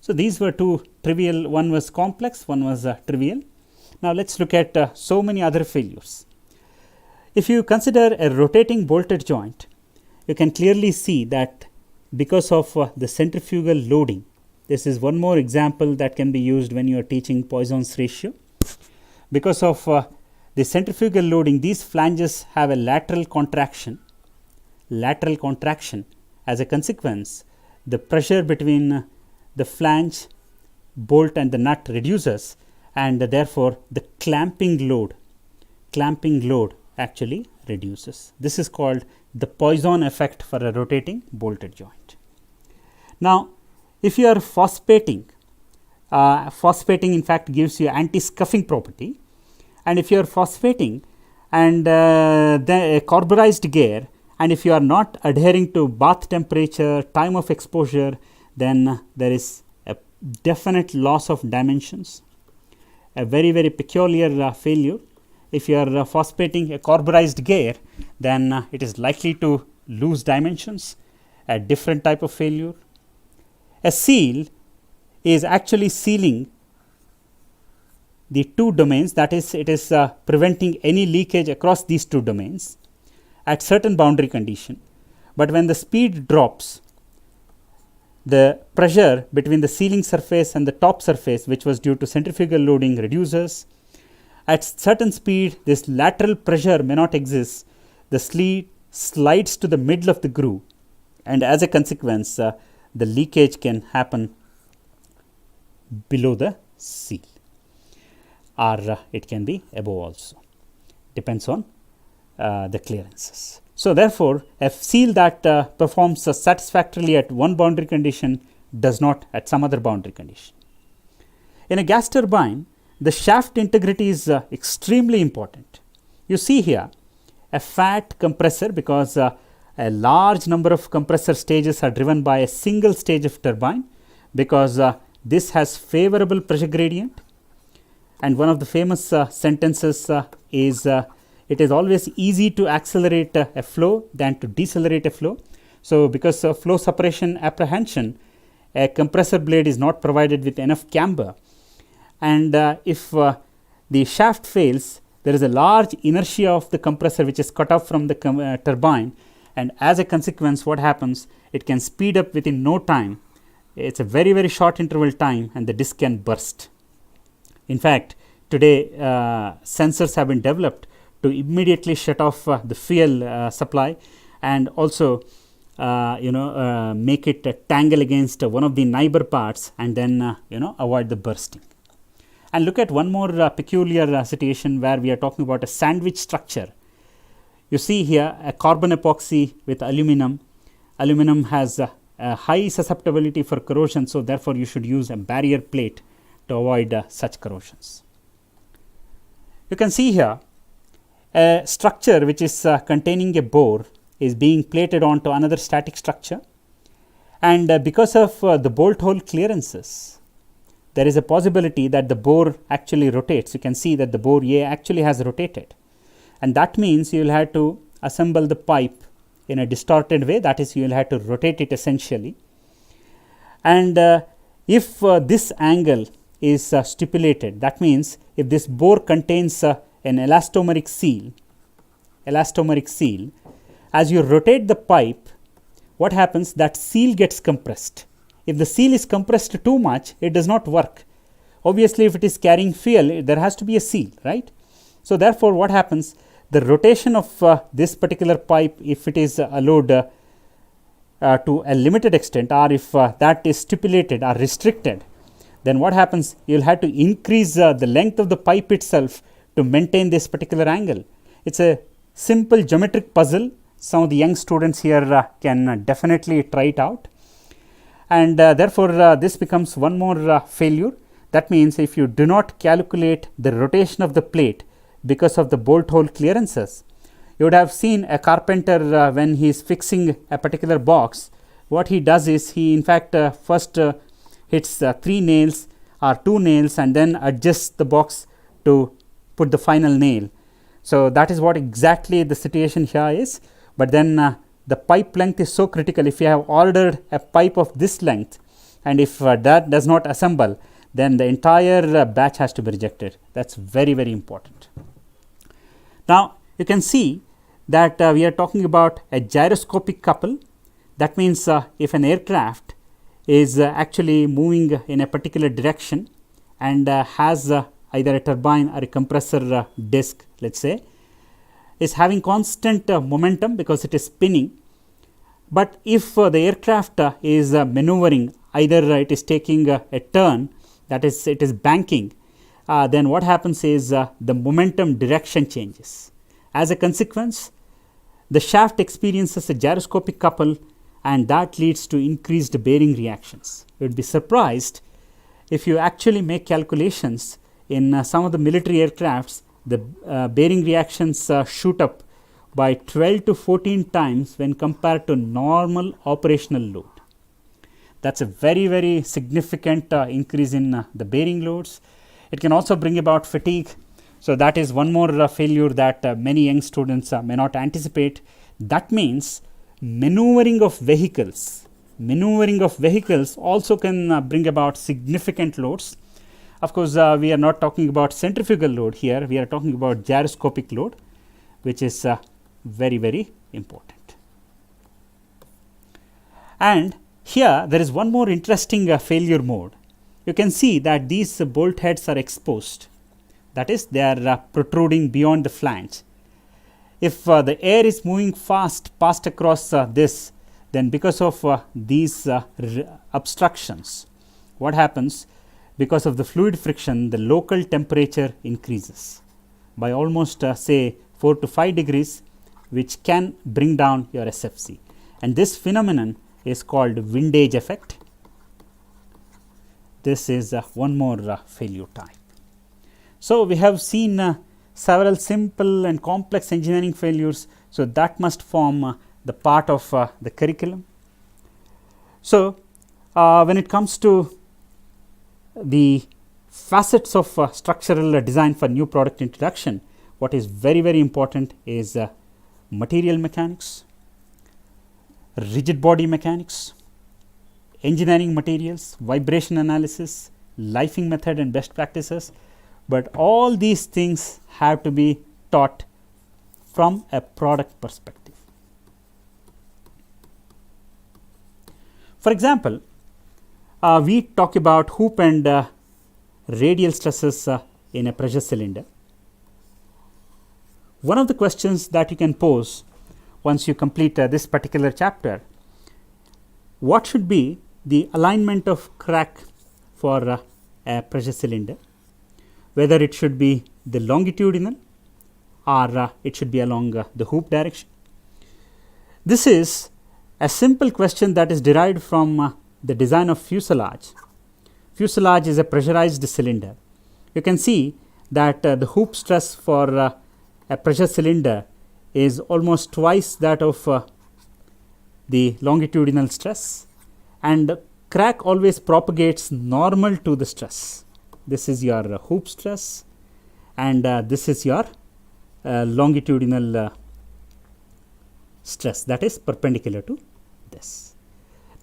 So, these were two trivial, one was complex, one was trivial. Now, let us look at so many other failures. If you consider a rotating bolted joint, you can clearly see that because of the centrifugal loading, this is one more example that can be used when you are teaching Poisson's ratio. Because of the centrifugal loading, these flanges have a lateral contraction. As a consequence, the pressure between the flange, bolt and the nut reduces, and therefore the clamping load actually reduces. This is called the Poisson effect for a rotating bolted joint. Now, if you are phosphating, phosphating in fact gives you anti-scuffing property, and if you are phosphating and the carburized gear, and if you are not adhering to bath temperature, time of exposure, then there is a definite loss of dimensions, a very, very peculiar failure. If you are phosphating a carburized gear, then it is likely to lose dimensions, a different type of failure. A seal is actually sealing the two domains, that is, it is preventing any leakage across these two domains at certain boundary condition. But when the speed drops, the pressure between the sealing surface and the top surface, which was due to centrifugal loading, reduces. At certain speed, this lateral pressure may not exist. The sleeve slides to the middle of the groove, and as a consequence, the leakage can happen below the seal, or it can be above also. depends on the clearances. So therefore, a seal that performs satisfactorily at one boundary condition does not at some other boundary condition. In a gas turbine, the shaft integrity is extremely important. You see here a fat compressor, because a large number of compressor stages are driven by a single stage of turbine, because this has favorable pressure gradient. And one of the famous sentences is it is always easy to accelerate a flow than to decelerate a flow. So because of flow separation apprehension, a compressor blade is not provided with enough camber, and if the shaft fails, there is a large inertia of the compressor which is cut off from the turbine, and as a consequence what happens, it can speed up within no time. It's a very, very short interval time, and the disc can burst. In fact, today sensors have been developed to immediately shut off the fuel supply, and also make it tangle against one of the neighbor parts, and then avoid the bursting. And look at one more peculiar situation where we are talking about a sandwich structure. You see here a carbon epoxy with aluminum. Aluminum has a high susceptibility for corrosion, so therefore you should use a barrier plate to avoid such corrosions. You can see here a structure which is containing a bore is being plated onto another static structure, and because of the bolt hole clearances, there is a possibility that the bore actually rotates. You can see that the bore A actually has rotated, and that means you will have to assemble the pipe in a distorted way, that is, you will have to rotate it essentially. And if this angle is stipulated, that means if this bore contains an elastomeric seal, as you rotate the pipe, what happens, that seal gets compressed. If the seal is compressed too much, it does not work. Obviously, if it is carrying fuel, there has to be a seal, right? So therefore, what happens, the rotation of this particular pipe, if it is allowed to a limited extent, or if that is stipulated or restricted, then what happens, you will have to increase the length of the pipe itself to maintain this particular angle. It's a simple geometric puzzle. Some of the young students here can definitely try it out, and therefore this becomes one more failure. That means if you do not calculate the rotation of the plate because of the bolt hole clearances, you would have seen a carpenter when he is fixing a particular box, what he does is he in fact first hits 3 nails or 2 nails and then adjusts the box to put the final nail. So that is what exactly the situation here is. But then the pipe length is so critical. If you have ordered a pipe of this length, and if that does not assemble, then the entire batch has to be rejected. That's very, very important. Now you can see that we are talking about a gyroscopic couple. That means if an aircraft is actually moving in a particular direction and has either a turbine or a compressor disc, let's say, is having constant momentum because it is spinning. But if the aircraft is maneuvering, either it is taking a turn, that is it is banking, then what happens is the momentum direction changes. As a consequence, the shaft experiences a gyroscopic couple, and that leads to increased bearing reactions. You would be surprised if you actually make calculations in some of the military aircrafts, the bearing reactions shoot up by 12 to 14 times when compared to normal operational load. That's a very, very significant increase in the bearing loads. It can also bring about fatigue. So that is one more failure that many young students may not anticipate. That means maneuvering of vehicles also can bring about significant loads. Of course, we are not talking about centrifugal load here. We are talking about gyroscopic load, which is very, very important. And here there is one more interesting failure mode. You can see that these bolt heads are exposed. That is, they are protruding beyond the flange. If the air is moving fast across this, then because of these obstructions, what happens? Because of the fluid friction, the local temperature increases. by almost say 4 to 5 degrees, which can bring down your SFC. And this phenomenon is called windage effect. This is one more failure type. So, we have seen several simple and complex engineering failures. So, that must form the part of the curriculum. So, when it comes to the facets of structural design for new product introduction, what is very, very important is material mechanics, rigid body mechanics, engineering materials, vibration analysis, lifing method and best practices, but all these things have to be taught from a product perspective. For example, we talk about hoop and radial stresses in a pressure cylinder. One of the questions that you can pose once you complete this particular chapter, what should be the alignment of crack for a pressure cylinder, whether it should be the longitudinal or it should be along the hoop direction. This is a simple question that is derived from the design of fuselage. Fuselage is a pressurized cylinder. You can see that the hoop stress for a pressure cylinder is almost twice that of the longitudinal stress, and crack always propagates normal to the stress. This is your hoop stress, and this is your longitudinal stress that is perpendicular to this.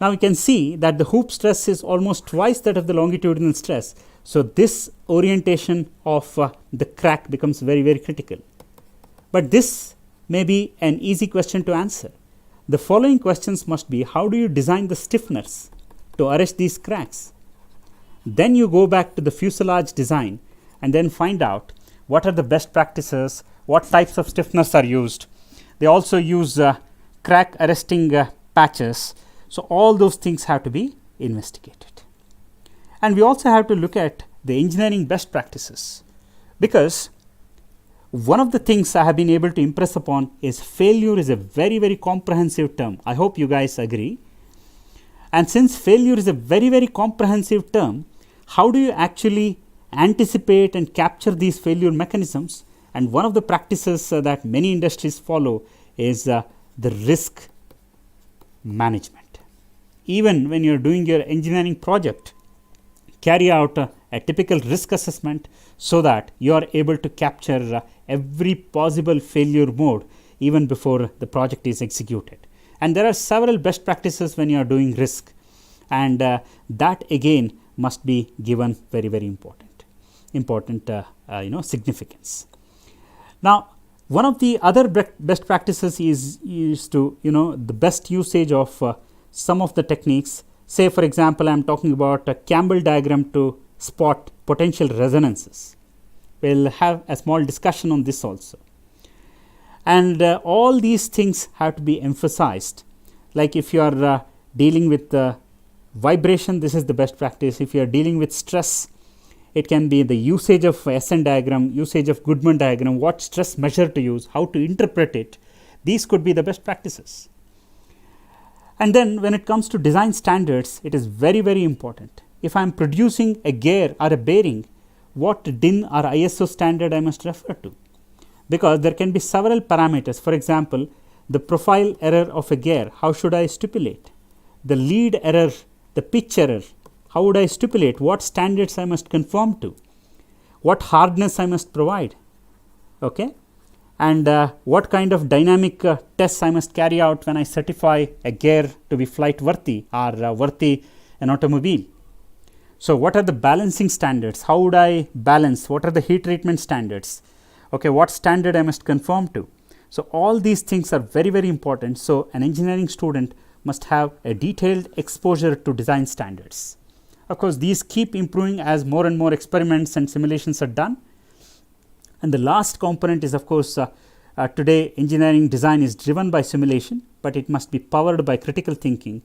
Now, you can see that the hoop stress is almost twice that of the longitudinal stress. So, this orientation of the crack becomes very, very critical. But this may be an easy question to answer. The following questions must be: how do you design the stiffness to arrest these cracks? Then you go back to the fuselage design and then find out what are the best practices, what types of stiffness are used. They also use crack arresting patches. So, all those things have to be investigated. And we also have to look at the engineering best practices, because one of the things I have been able to impress upon is failure is a very, very comprehensive term. I hope you guys agree. And since failure is a very, very comprehensive term, how do you actually anticipate and capture these failure mechanisms? And one of the practices that many industries follow is the risk management. Even when you are doing your engineering project, carry out a typical risk assessment so that you are able to capture every possible failure mode even before the project is executed. And there are several best practices when you are doing risk, and that again must be given very, very important significance. Now, one of the other best practices is to the best usage of some of the techniques. Say, for example, I am talking about a Campbell diagram to spot potential resonances. We will have a small discussion on this also. And all these things have to be emphasized. Like if you are dealing with vibration, this is the best practice. If you are dealing with stress, it can be the usage of SN diagram, usage of Goodman diagram, what stress measure to use, how to interpret it. These could be the best practices. And then when it comes to design standards, it is very, very important. If I am producing a gear or a bearing, what DIN or ISO standard I must refer to? Because there can be several parameters. For example, the profile error of a gear, how should I stipulate? The lead error, the pitch error, how would I stipulate? What standards I must conform to? What hardness I must provide? Okay? And what kind of dynamic tests I must carry out when I certify a gear to be flight worthy or worthy an automobile. So, what are the balancing standards? How would I balance? What are the heat treatment standards? Okay, what standard I must conform to? So, all these things are very, very important. So, an engineering student must have a detailed exposure to design standards. Of course, these keep improving as more and more experiments and simulations are done. And the last component is, of course, today engineering design is driven by simulation, but it must be powered by critical thinking,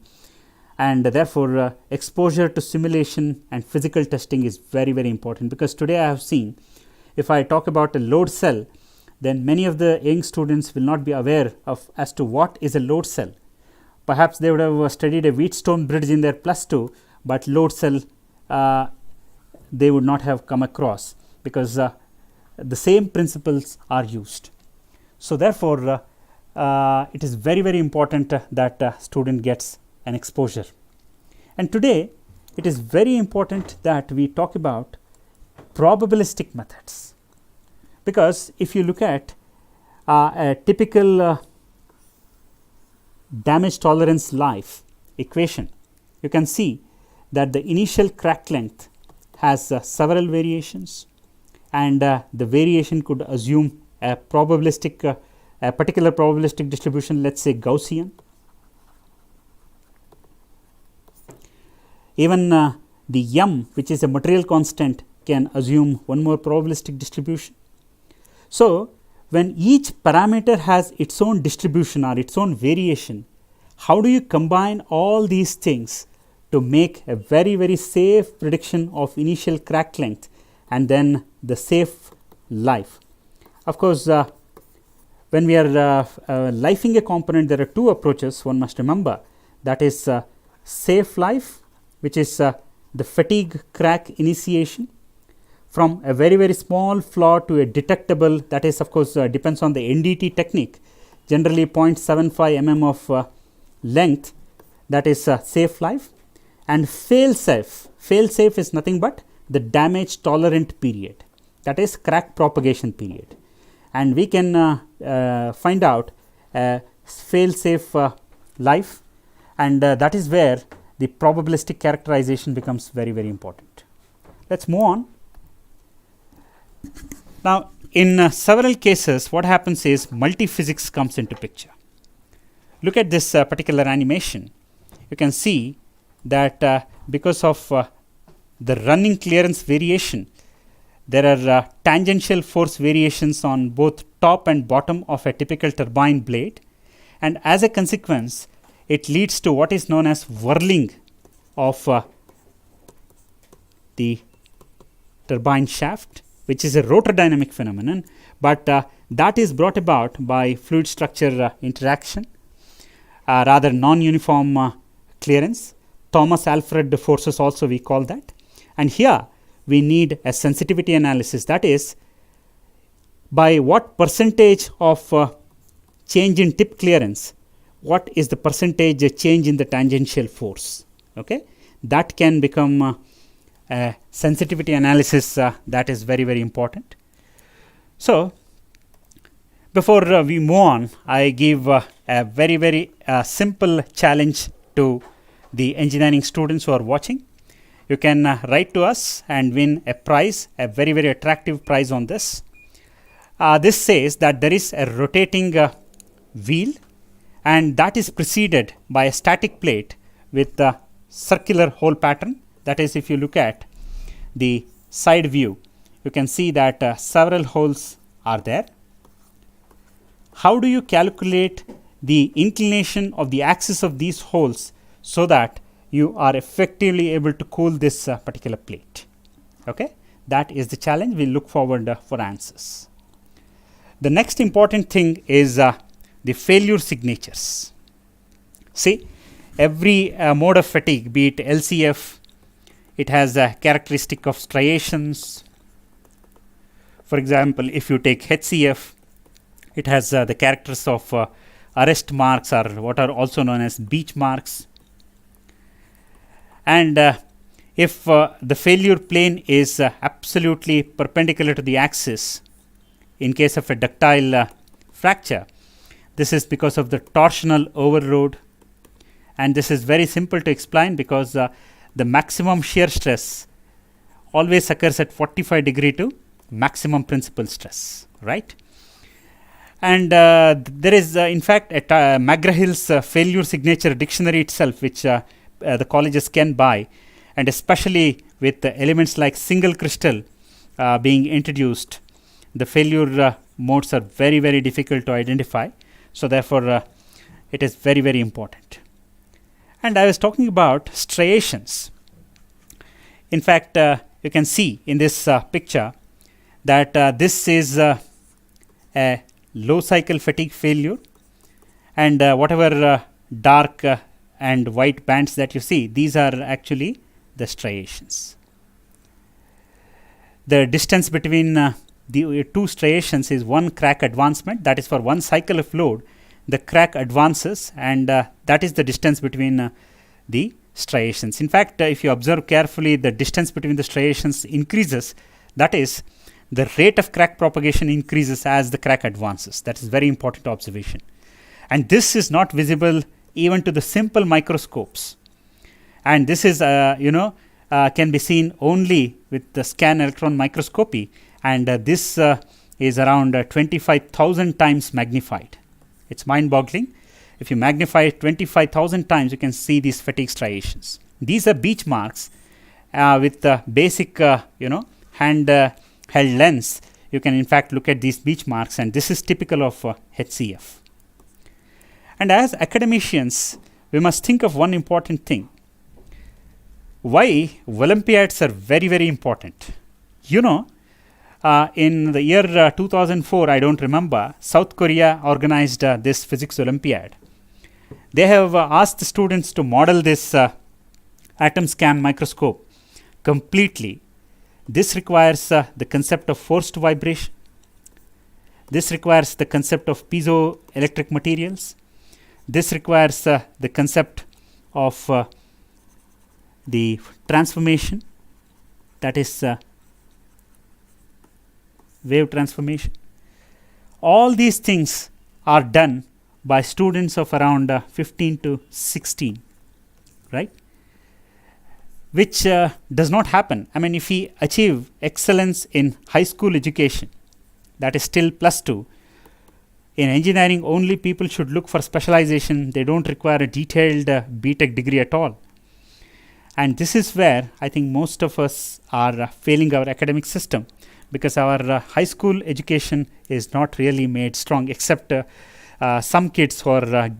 and therefore exposure to simulation and physical testing is very, very important, because today I have seen if I talk about a load cell, then many of the young students will not be aware of as to what is a load cell. Perhaps they would have studied a Wheatstone bridge in their +2, but load cell they would not have come across, because the same principles are used. So therefore, it is very, very important that student gets an exposure. And today it is very important that we talk about probabilistic methods, because if you look at a typical damage tolerance life equation, you can see that the initial crack length has several variations, and the variation could assume a probabilistic a particular probabilistic distribution, let us say Gaussian. Even the m, which is a material constant, can assume one more probabilistic distribution. So when each parameter has its own distribution or its own variation, how do you combine all these things to make a very, very safe prediction of initial crack length and then the safe life? Of course, when we are lifing a component, there are two approaches one must remember. That is safe life, which is the fatigue crack initiation from a very, very small flaw to a detectable, that is of course depends on the NDT technique, generally 0.75 mm of length, that is safe life. And fail safe is nothing but the damage tolerant period, that is crack propagation period. And we can find out fail safe life, and that is where the probabilistic characterization becomes very, very important. Let us move on. Now, in several cases, what happens is multiphysics comes into picture. Look at this particular animation. You can see that because of the running clearance variation, there are tangential force variations on both top and bottom of a typical turbine blade, and as a consequence, it leads to what is known as whirling of the turbine shaft, which is a rotor dynamic phenomenon, but that is brought about by fluid structure interaction, rather non-uniform clearance. Thomas Alfred forces also we call that. And here we need a sensitivity analysis, that is by what percentage of change in tip clearance, what is the percentage change in the tangential force. Okay? That can become a sensitivity analysis that is very, very important. So before we move on, I give a very, very simple challenge to the engineering students who are watching. You can write to us and win a prize, a very, very attractive prize on this. This says that there is a rotating wheel, and that is preceded by a static plate with a circular hole pattern. That is, if you look at the side view, you can see that several holes are there. How do you calculate the inclination of the axis of these holes so that you are effectively able to cool this particular plate? Okay? That is the challenge. We look forward for answers. The next important thing is the failure signatures. See, every mode of fatigue, be it LCF, it has a characteristic of striations. For example, if you take HCF, it has the characters of arrest marks, or what are also known as beach marks. And if the failure plane is absolutely perpendicular to the axis, in case of a ductile fracture, this is because of the torsional overload, and this is very simple to explain because the maximum shear stress always occurs at 45 degree to maximum principal stress, right? And there is in fact a McGraw-Hill's failure signature dictionary itself, which the colleges can buy, and especially with elements like single crystal being introduced, the failure modes are very, very difficult to identify. So therefore it is very, very important. And I was talking about striations. In fact, you can see in this picture that this is a low cycle fatigue failure, and whatever dark and white bands that you see, these are actually the striations. The distance between the two striations is one crack advancement, that is for one cycle of load the crack advances, and that is the distance between the striations. In fact, if you observe carefully, the distance between the striations increases, that is the rate of crack propagation increases as the crack advances. That is very important observation, and this is not visible even to the simple microscopes, and this is can be seen only with the scan electron microscopy, and this is around 25,000 times magnified. It's mind-boggling. If you magnify it 25,000 times, you can see these fatigue striations. These are beach marks with the basic hand held lens. You can in fact look at these beach marks, and this is typical of HCF. And as academicians, we must think of one important thing. Why Olympiads are very, very important. In the year 2004, I don't remember, South Korea organized this physics Olympiad. They have asked the students to model this atom scan microscope completely. This requires the concept of forced vibration. This requires the concept of piezoelectric materials. This requires the concept of the transformation, that is wave transformation. All these things are done by students of around 15 to 16, right? Which does not happen. I mean, if we achieve excellence in high school education, that is still +2. In engineering, only people should look for specialization. They don't require a detailed BTech degree at all. And this is where I think most of us are failing our academic system, because our high school education is not really made strong, except some kids who are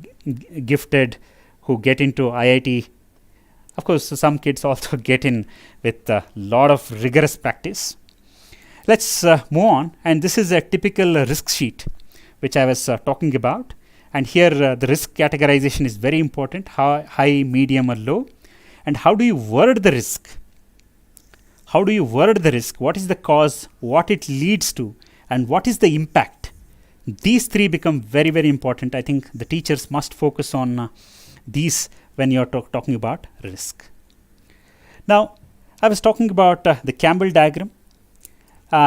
gifted, who get into IIT. Of course, some kids also get in with a lot of rigorous practice. Let's move on, and this is a typical risk sheet which I was talking about, and here the risk categorization is very important: high, medium or low. And how do you word the risk? How do you word the risk? What is the cause? What it leads to? And what is the impact? These three become very, very important. I think the teachers must focus on these when you're talking about risk. Now, I was talking about the Campbell diagram.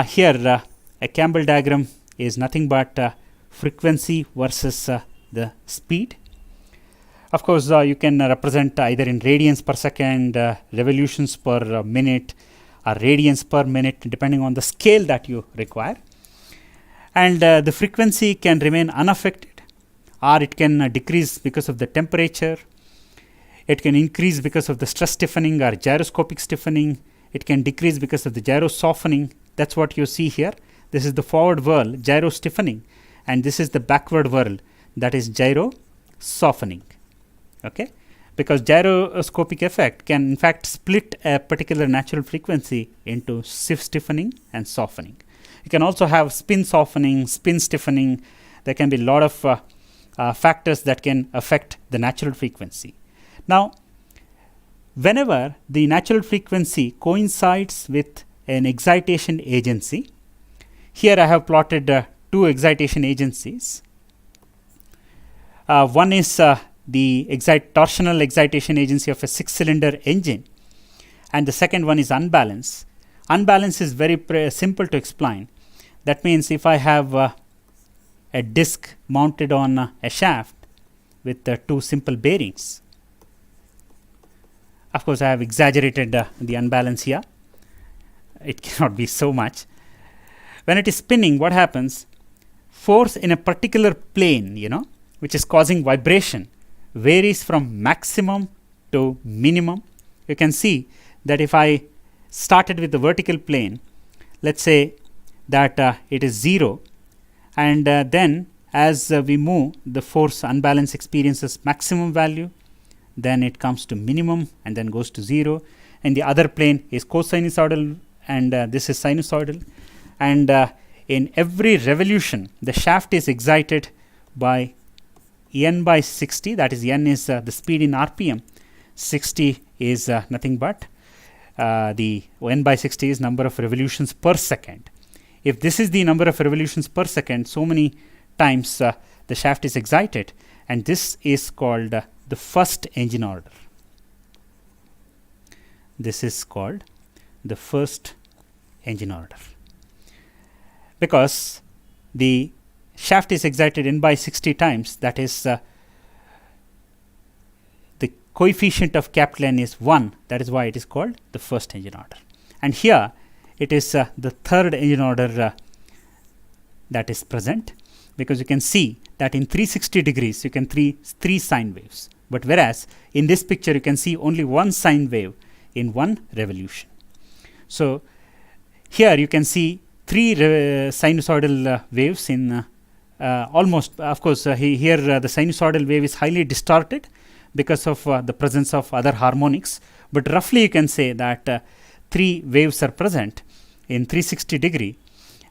Here, a Campbell diagram is nothing but frequency versus the speed. Of course, you can represent either in radians per second, revolutions per minute, or radians per minute, depending on the scale that you require. And the frequency can remain unaffected, or it can decrease because of the temperature. It can increase because of the stress stiffening or gyroscopic stiffening. It can decrease because of the gyro softening. That's what you see here. This is the forward whirl, gyro stiffening, and this is the backward whirl, that is gyro softening. Okay, because gyroscopic effect can in fact split a particular natural frequency into stiffening and softening. You can also have spin softening, spin stiffening. There can be a lot of factors that can affect the natural frequency. Now, whenever the natural frequency coincides with an excitation agency, here I have plotted two excitation agencies. One is the torsional excitation agency of a 6-cylinder engine, and the second one is unbalance. Unbalance is very simple to explain. That means if I have a disc mounted on a shaft with two simple bearings, of course I have exaggerated the unbalance here. It cannot be so much. When it is spinning, what happens? Force in a particular plane, which is causing vibration, varies from maximum to minimum. You can see that if I started with the vertical plane, let's say that it is 0, and then as we move, the force unbalance experiences maximum value, then it comes to minimum and then goes to 0, and the other plane is cosinusoidal, and this is sinusoidal, and in every revolution the shaft is excited by n by 60, that is n is the speed in rpm, 60 is nothing but the n by 60 is number of revolutions per second. If this is the number of revolutions per second, so many times the shaft is excited, and this is called the first engine order. This is called the first engine order, because the shaft is excited n by 60 times, that is the coefficient of capital N is 1, that is why it is called the first engine order. And here it is the third engine order that is present, because you can see that in 360 degrees you can three sine waves, but whereas in this picture you can see only one sine wave in one revolution. So here you can see three sinusoidal waves in almost, of course here the sinusoidal wave is highly distorted because of the presence of other harmonics, but roughly you can say that three waves are present in 360 degree,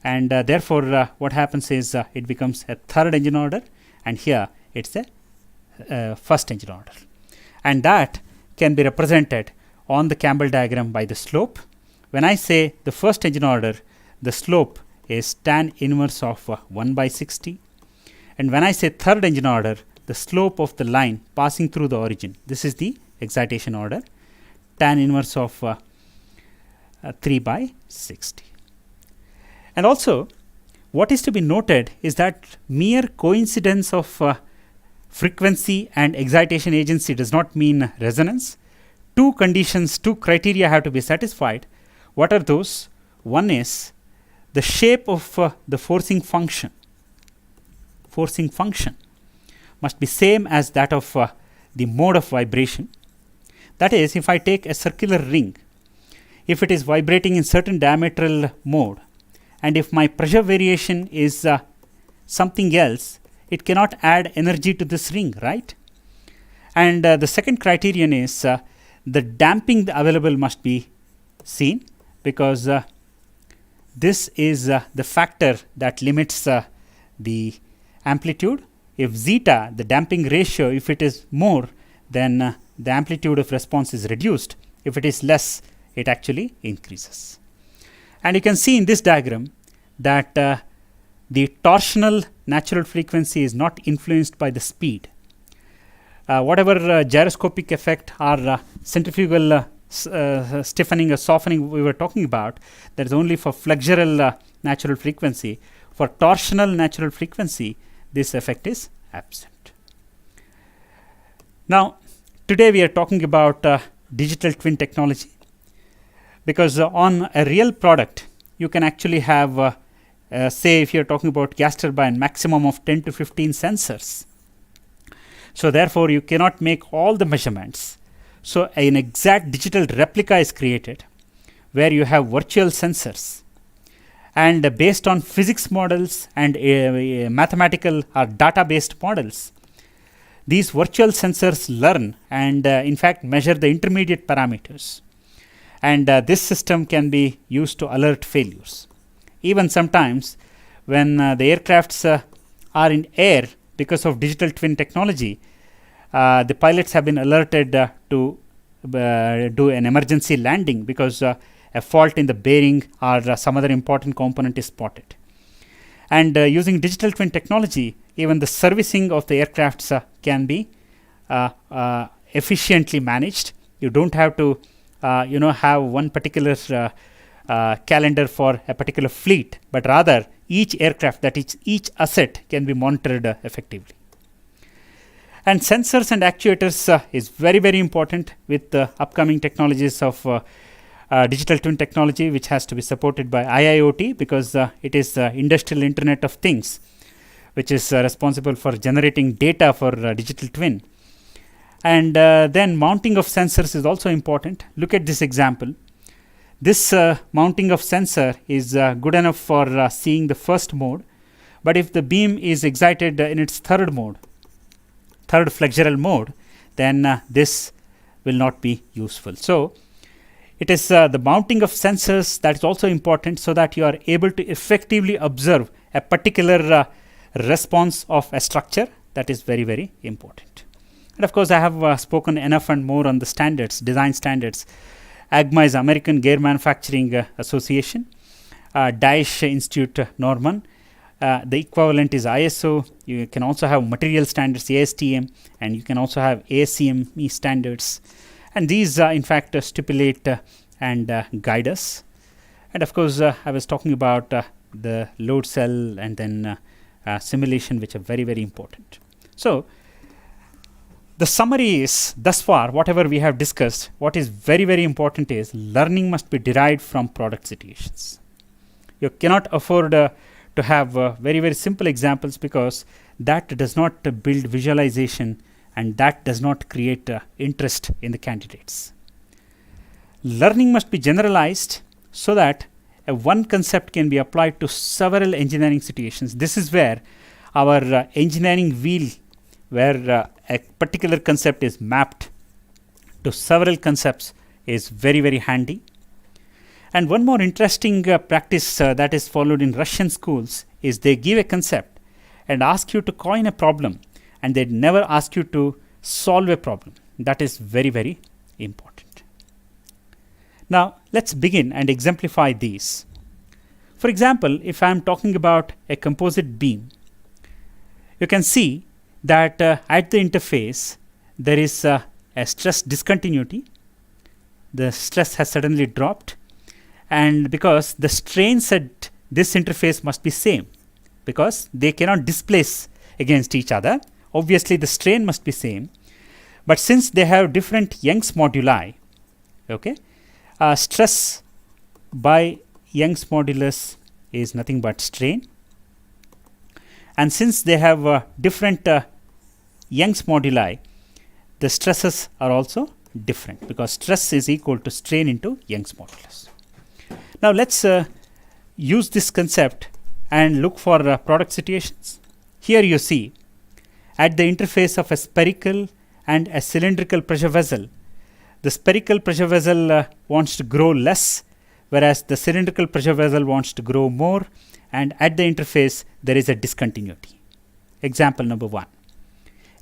and therefore what happens is it becomes a third engine order, and here it's a first engine order, and that can be represented on the Campbell diagram by the slope. When I say the first engine order, the slope is tan inverse of 1 by 60, and when I say third engine order, the slope of the line passing through the origin, this is the excitation order, tan inverse of 3 by 60. And also what is to be noted is that mere coincidence of frequency and excitation agency does not mean resonance. Two conditions, two criteria have to be satisfied. What are those? One is the shape of the forcing function. Forcing function must be same as that of the mode of vibration. That is, if I take a circular ring, if it is vibrating in certain diametral mode, and if my pressure variation is something else, it cannot add energy to this ring, right? And the second criterion is the damping available must be seen, because this is the factor that limits the amplitude. If zeta, the damping ratio, if it is more, then the amplitude of response is reduced. If it is less, it actually increases. And you can see in this diagram that the torsional natural frequency is not influenced by the speed. Whatever gyroscopic effect or centrifugal stiffening or softening we were talking about, that is only for flexural natural frequency. For torsional natural frequency, this effect is absent. Now, today we are talking about digital twin technology, because on a real product you can actually have say if you are talking about gas turbine, maximum of 10 to 15 sensors. So therefore you cannot make all the measurements. So an exact digital replica is created where you have virtual sensors, and based on physics models and mathematical or data based models, these virtual sensors learn and in fact measure the intermediate parameters, and this system can be used to alert failures. Even sometimes when the aircrafts are in air, because of digital twin technology, the pilots have been alerted to do an emergency landing because a fault in the bearing or some other important component is spotted. And using digital twin technology, even the servicing of the aircrafts can be efficiently managed. You don't have to have one particular calendar for a particular fleet, but rather each aircraft, that is each asset, can be monitored effectively. And sensors and actuators is very, very important with the upcoming technologies of digital twin technology, which has to be supported by IIoT, because it is industrial internet of things, which is responsible for generating data for digital twin. And then mounting of sensors is also important. Look at this example. This mounting of sensor is good enough for seeing the first mode, but if the beam is excited in its third mode, third flexural mode, then this will not be useful. So It is the mounting of sensors that is also important, so that you are able to effectively observe a particular response of a structure. That is very, very important. And of course, I have spoken enough and more on the standards, design standards. AGMA is American Gear Manufacturing Association. Daesh Institute Norman. The equivalent is ISO. You can also have material standards, ASTM, and you can also have ASCME standards. And these, in fact, stipulate and guide us. And of course, I was talking about the load cell and then simulation, which are very, very important. So, the summary is, thus far, whatever we have discussed, what is very, very important is learning must be derived from product situations. You cannot afford to have very, very simple examples, because that does not build visualization and that does not create interest in the candidates. Learning must be generalized so that one concept can be applied to several engineering situations. This is where our engineering wheel, where a particular concept is mapped to several concepts, is very, very handy. And one more interesting practice that is followed in Russian schools is they give a concept and ask you to coin a problem, and they never ask you to solve a problem. That is very, very important. Now, let's begin and exemplify these. For example, if I am talking about a composite beam, you can see that at the interface there is a stress discontinuity. The stress has suddenly dropped, and because the strains at this interface must be same, because they cannot displace against each other, obviously the strain must be same. But since they have different Young's moduli, okay, stress by Young's modulus is nothing but strain, and since they have different Young's moduli, the stresses are also different, because stress is equal to strain into Young's modulus. Now, let's use this concept and look for product situations. Here you see, at the interface of a spherical and a cylindrical pressure vessel, the spherical pressure vessel wants to grow less, whereas the cylindrical pressure vessel wants to grow more, and at the interface there is a discontinuity. Example number 1.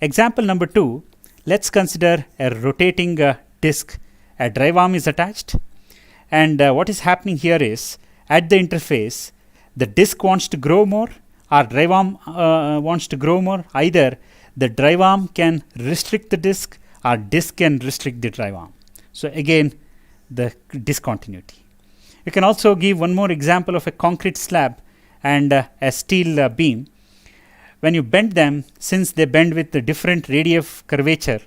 Example number 2, let's consider a rotating disc. A drive arm is attached, and what is happening here is, at the interface, the disc wants to grow more, or drive arm wants to grow more. Either the drive arm can restrict the disc, or disc can restrict the drive arm. So again, the discontinuity. You can also give one more example of a concrete slab and a steel beam. When you bend them, since they bend with the different radii of curvature,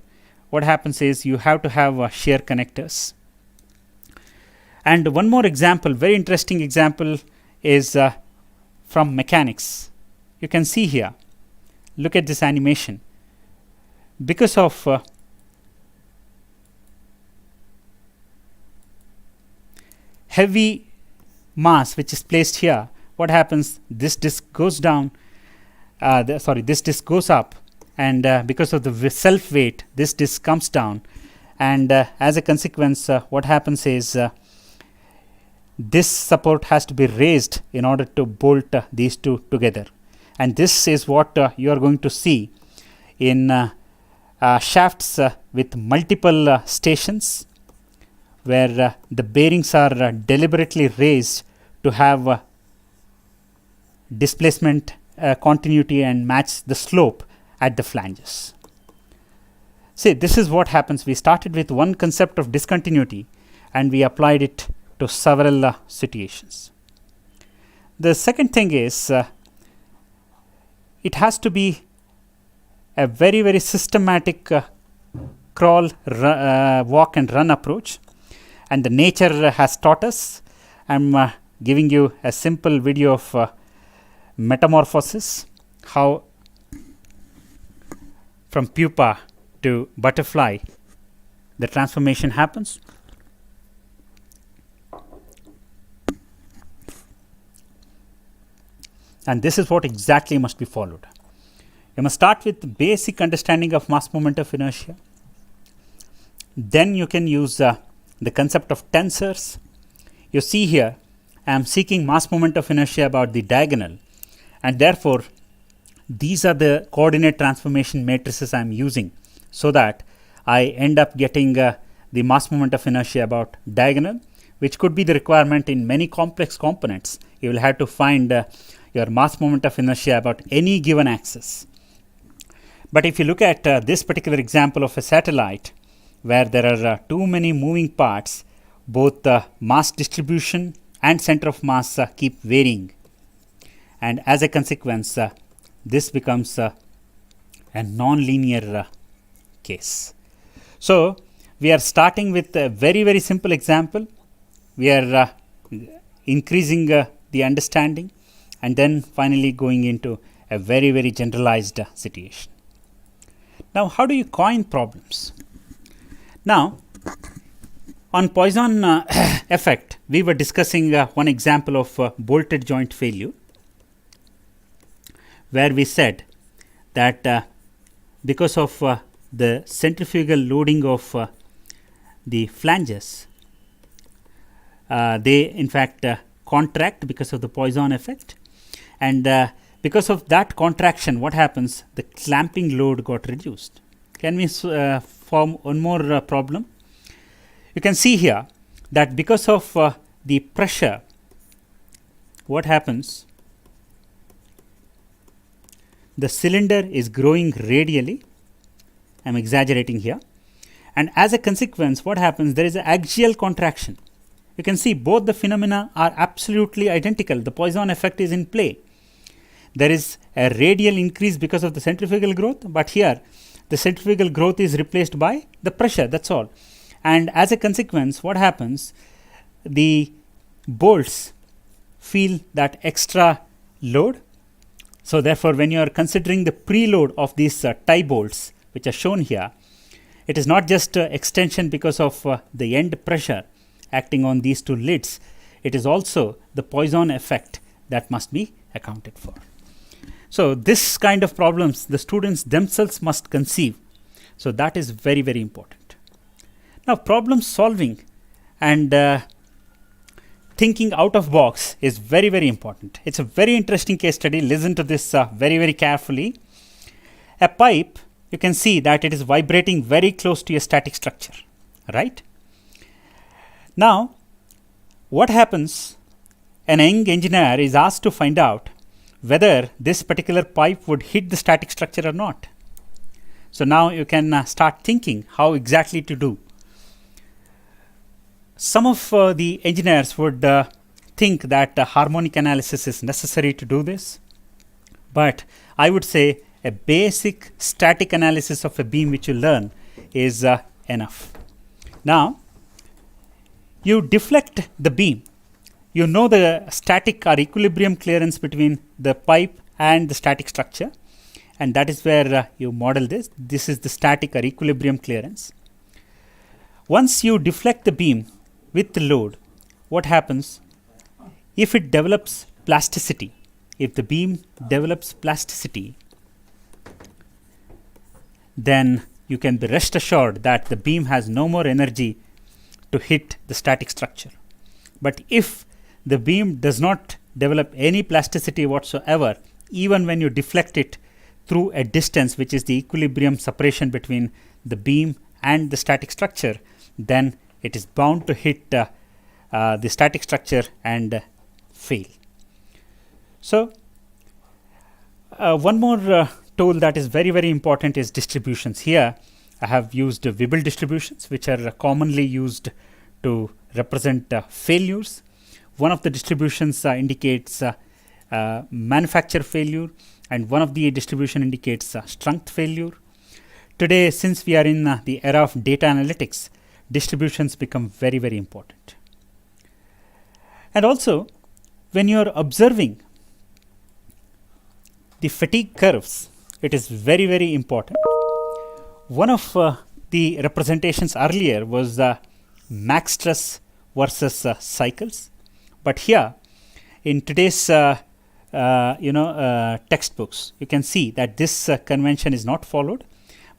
what happens is you have to have shear connectors. And one more example, very interesting example, is from mechanics. You can see here, look at this animation. Because of heavy mass which is placed here, what happens? This disc goes down, this disc goes up, and because of the self weight, this disc comes down, and as a consequence, what happens is this support has to be raised in order to bolt these two together. And this is what you are going to see in shafts with multiple stations, where the bearings are deliberately raised to have displacement continuity and match the slope at the flanges. See, this is what happens. We started with one concept of discontinuity and we applied it to several situations. The second thing is it has to be a very, very systematic crawl, walk and run approach, and the nature has taught us. I'm giving you a simple video of metamorphosis, how from pupa to butterfly the transformation happens. And this is what exactly must be followed. You must start with the basic understanding of mass moment of inertia. Then you can use the concept of tensors. You see here, I am seeking mass moment of inertia about the diagonal, and therefore these are the coordinate transformation matrices I am using, so that I end up getting the mass moment of inertia about diagonal, which could be the requirement in many complex components. You will have to find your mass moment of inertia about any given axis. But if you look at this particular example of a satellite, where there are too many moving parts, both mass distribution and center of mass keep varying, and as a consequence this becomes a non-linear case. So we are starting with a very simple example. We are increasing the understanding, and then finally going into a very generalized situation. Now, how do you coin problems? Now, on Poisson effect, we were discussing one example of bolted joint failure, where we said that because of the centrifugal loading of the flanges, they in fact contract because of the Poisson effect, and because of that contraction, what happens? The clamping load got reduced. Can we form one more problem? You can see here that because of the pressure, what happens? The cylinder is growing radially. I am exaggerating here, and as a consequence, what happens? There is an axial contraction. You can see both the phenomena are absolutely identical. The Poisson effect is in play. There is a radial increase because of the centrifugal growth, but here the centrifugal growth is replaced by the pressure, that's all. And as a consequence, what happens? The bolts feel that extra load. So therefore, when you are considering the preload of these tie bolts, which are shown here, it is not just extension because of the end pressure acting on these two lids. It is also the Poisson effect that must be accounted for. So this kind of problems the students themselves must conceive. So that is very important. Now, problem solving and thinking out of box is very important. It's a very interesting case study. Listen to this very carefully. A pipe, you can see that it is vibrating very close to a static structure, right? Now, what happens? An young engineer is asked to find out whether this particular pipe would hit the static structure or not. So now you can start thinking how exactly to do. Some of the engineers would think that harmonic analysis is necessary to do this, but I would say a basic static analysis of a beam which you learn is enough. Now, you deflect the beam. You know the static or equilibrium clearance between the pipe and the static structure, and that is where you model this. This is the static or equilibrium clearance. Once you deflect the beam with the load, what happens? If it develops plasticity, if the beam develops plasticity, then you can be rest assured that the beam has no more energy to hit the static structure. But if the beam does not develop any plasticity whatsoever, even when you deflect it through a distance which is the equilibrium separation between the beam and the static structure, then it is bound to hit the static structure and fail. So one more tool that is very important is distributions. Here I have used Weibull distributions, which are commonly used to represent failures. One of the distributions indicates manufacture failure, and one of the distribution indicates strength failure. Today, since we are in the era of data analytics, distributions become very important. And also, when you are observing the fatigue curves, it is very important. One of the representations earlier was max stress versus cycles. But here, in today's textbooks, you can see that this convention is not followed,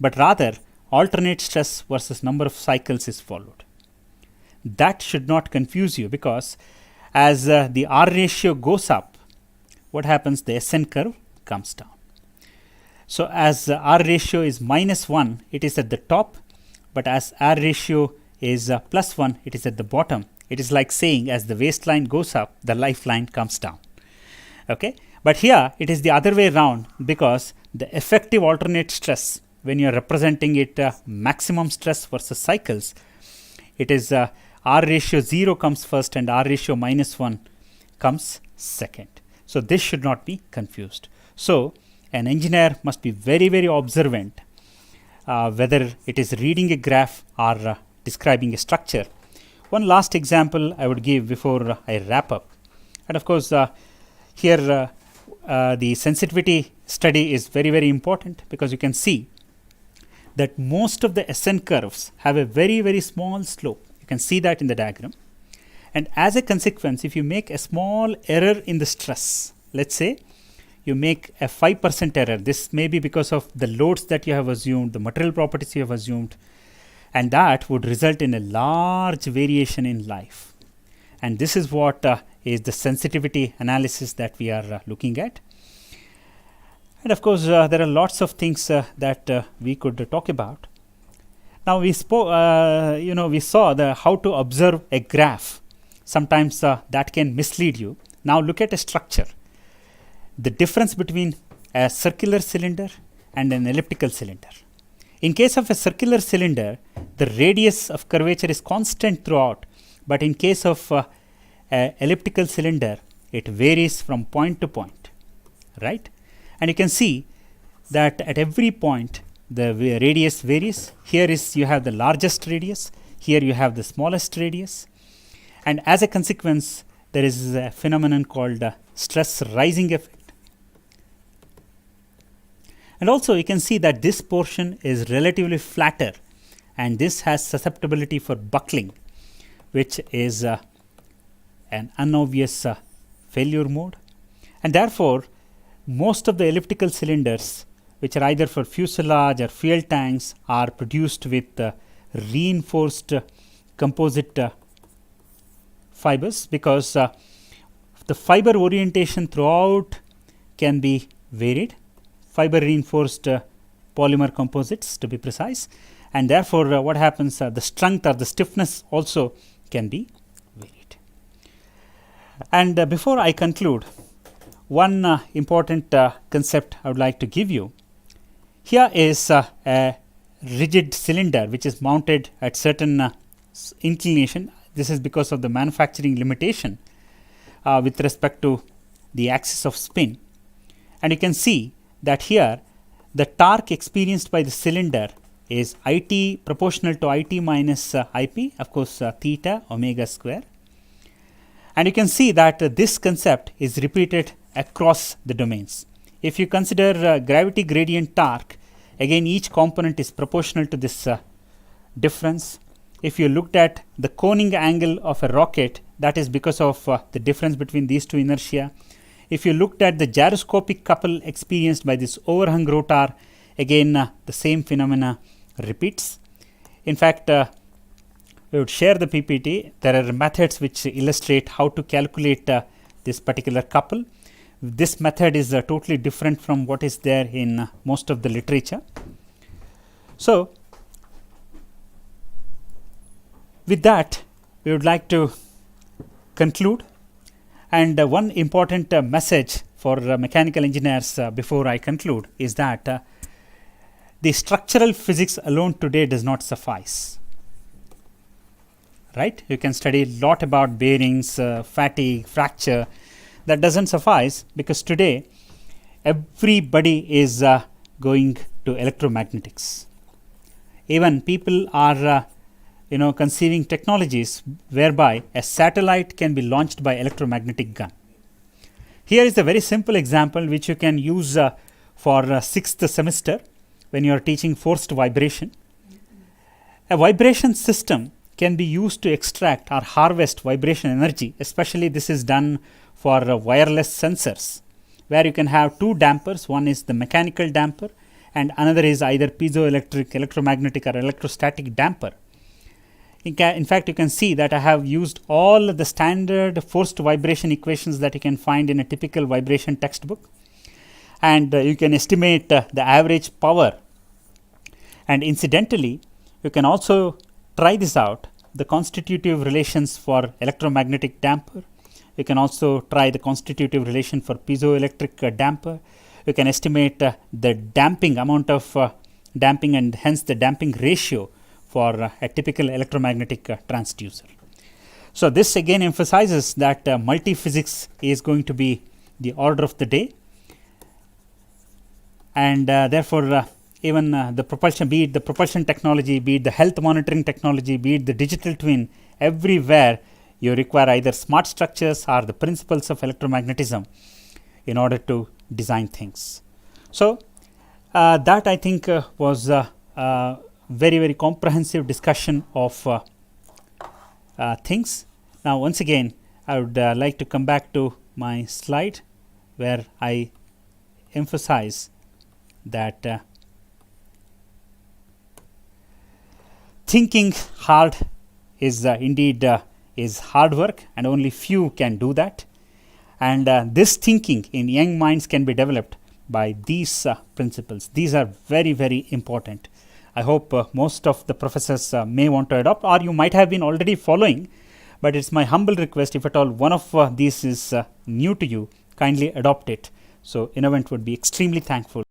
but rather alternate stress versus number of cycles is followed. that should not confuse you, because as the R ratio goes up, what happens? The SN curve comes down. So as R ratio is -1, it is at the top, but as R ratio is +1, it is at the bottom. It is like saying as the waistline goes up, the lifeline comes down. Okay, but here it is the other way around, because the effective alternate stress, when you are representing it maximum stress versus cycles, it is R ratio 0 comes first and R ratio -1 comes second. So this should not be confused. So an engineer must be very, very observant whether it is reading a graph or describing a structure. One last example I would give before I wrap up. And of course, here the sensitivity study is very, very important, because you can see that most of the SN curves have a very, very small slope. You can see that in the diagram. And as a consequence, if you make a small error in the stress, let's say you make a 5% error, this may be because of the loads that you have assumed, the material properties you have assumed, and that would result in a large variation in life. And this is what is the sensitivity analysis that we are looking at. And of course, there are lots of things that we could talk about. Now we spoke, we saw how to observe a graph. Sometimes that can mislead you. Now look at a structure. The difference between a circular cylinder and an elliptical cylinder. In case of a circular cylinder, the radius of curvature is constant throughout, but in case of an elliptical cylinder, it varies from point to point, right? And you can see that at every point the radius varies. Here is you have the largest radius, here you have the smallest radius, and as a consequence there is a phenomenon called stress rising effect. And also you can see that this portion is relatively flatter, and this has susceptibility for buckling, which is an unobvious failure mode. And therefore most of the elliptical cylinders, which are either for fuselage or fuel tanks, are produced with reinforced composite fibers, because the fiber orientation throughout can be varied. Fiber reinforced polymer composites, to be precise, and therefore what happens, the strength or the stiffness also can be varied. And before I conclude, one important concept I would like to give you. Here is a rigid cylinder which is mounted at certain inclination. This is because of the manufacturing limitation with respect to the axis of spin. And you can see that here the torque experienced by the cylinder is IT proportional to IT minus IP, of course theta omega square. And you can see that this concept is repeated across the domains. If you consider gravity gradient torque, again each component is proportional to this difference. If you looked at the coning angle of a rocket, that is because of the difference between these two inertia. If you looked at the gyroscopic couple experienced by this overhung rotor, again the same phenomena repeats. In fact, we would share the PPT. There are methods which illustrate how to calculate this particular couple. This method is totally different from what is there in most of the literature. So with that, we would like to conclude. And one important message for mechanical engineers before I conclude is that the structural physics alone today does not suffice. Right? You can study a lot about bearings, fatigue, fracture. That doesn't suffice, because today everybody is going to electromagnetics. Even people are conceiving technologies whereby a satellite can be launched by electromagnetic gun. Here is a very simple example which you can use for 6th semester when you are teaching forced vibration. A vibration system can be used to extract or harvest vibration energy. Especially this is done for wireless sensors, where you can have two dampers. One is the mechanical damper and another is either piezoelectric, electromagnetic or electrostatic damper. In fact, you can see that I have used all the standard forced vibration equations that you can find in a typical vibration textbook, and you can estimate the average power. And incidentally, you can also try this out, the constitutive relations for electromagnetic damper. You can also try the constitutive relation for piezoelectric damper. You can estimate the damping amount of damping, and hence the damping ratio for a typical electromagnetic transducer. So this again emphasizes that multi-physics is going to be the order of the day, and therefore even the propulsion, be it the propulsion technology, be it the health monitoring technology, be it the digital twin, everywhere you require either smart structures or the principles of electromagnetism in order to design things. So that I think was very, very comprehensive discussion of things. Now once again, I would like to come back to my slide where I emphasize that thinking hard is indeed is hard work, and only few can do that. And this thinking in young minds can be developed by these principles. These are very, very important. I hope most of the professors may want to adopt, or you might have been already following, but it's my humble request, if at all one of these is new to you, kindly adopt it. So Innovent would be extremely thankful.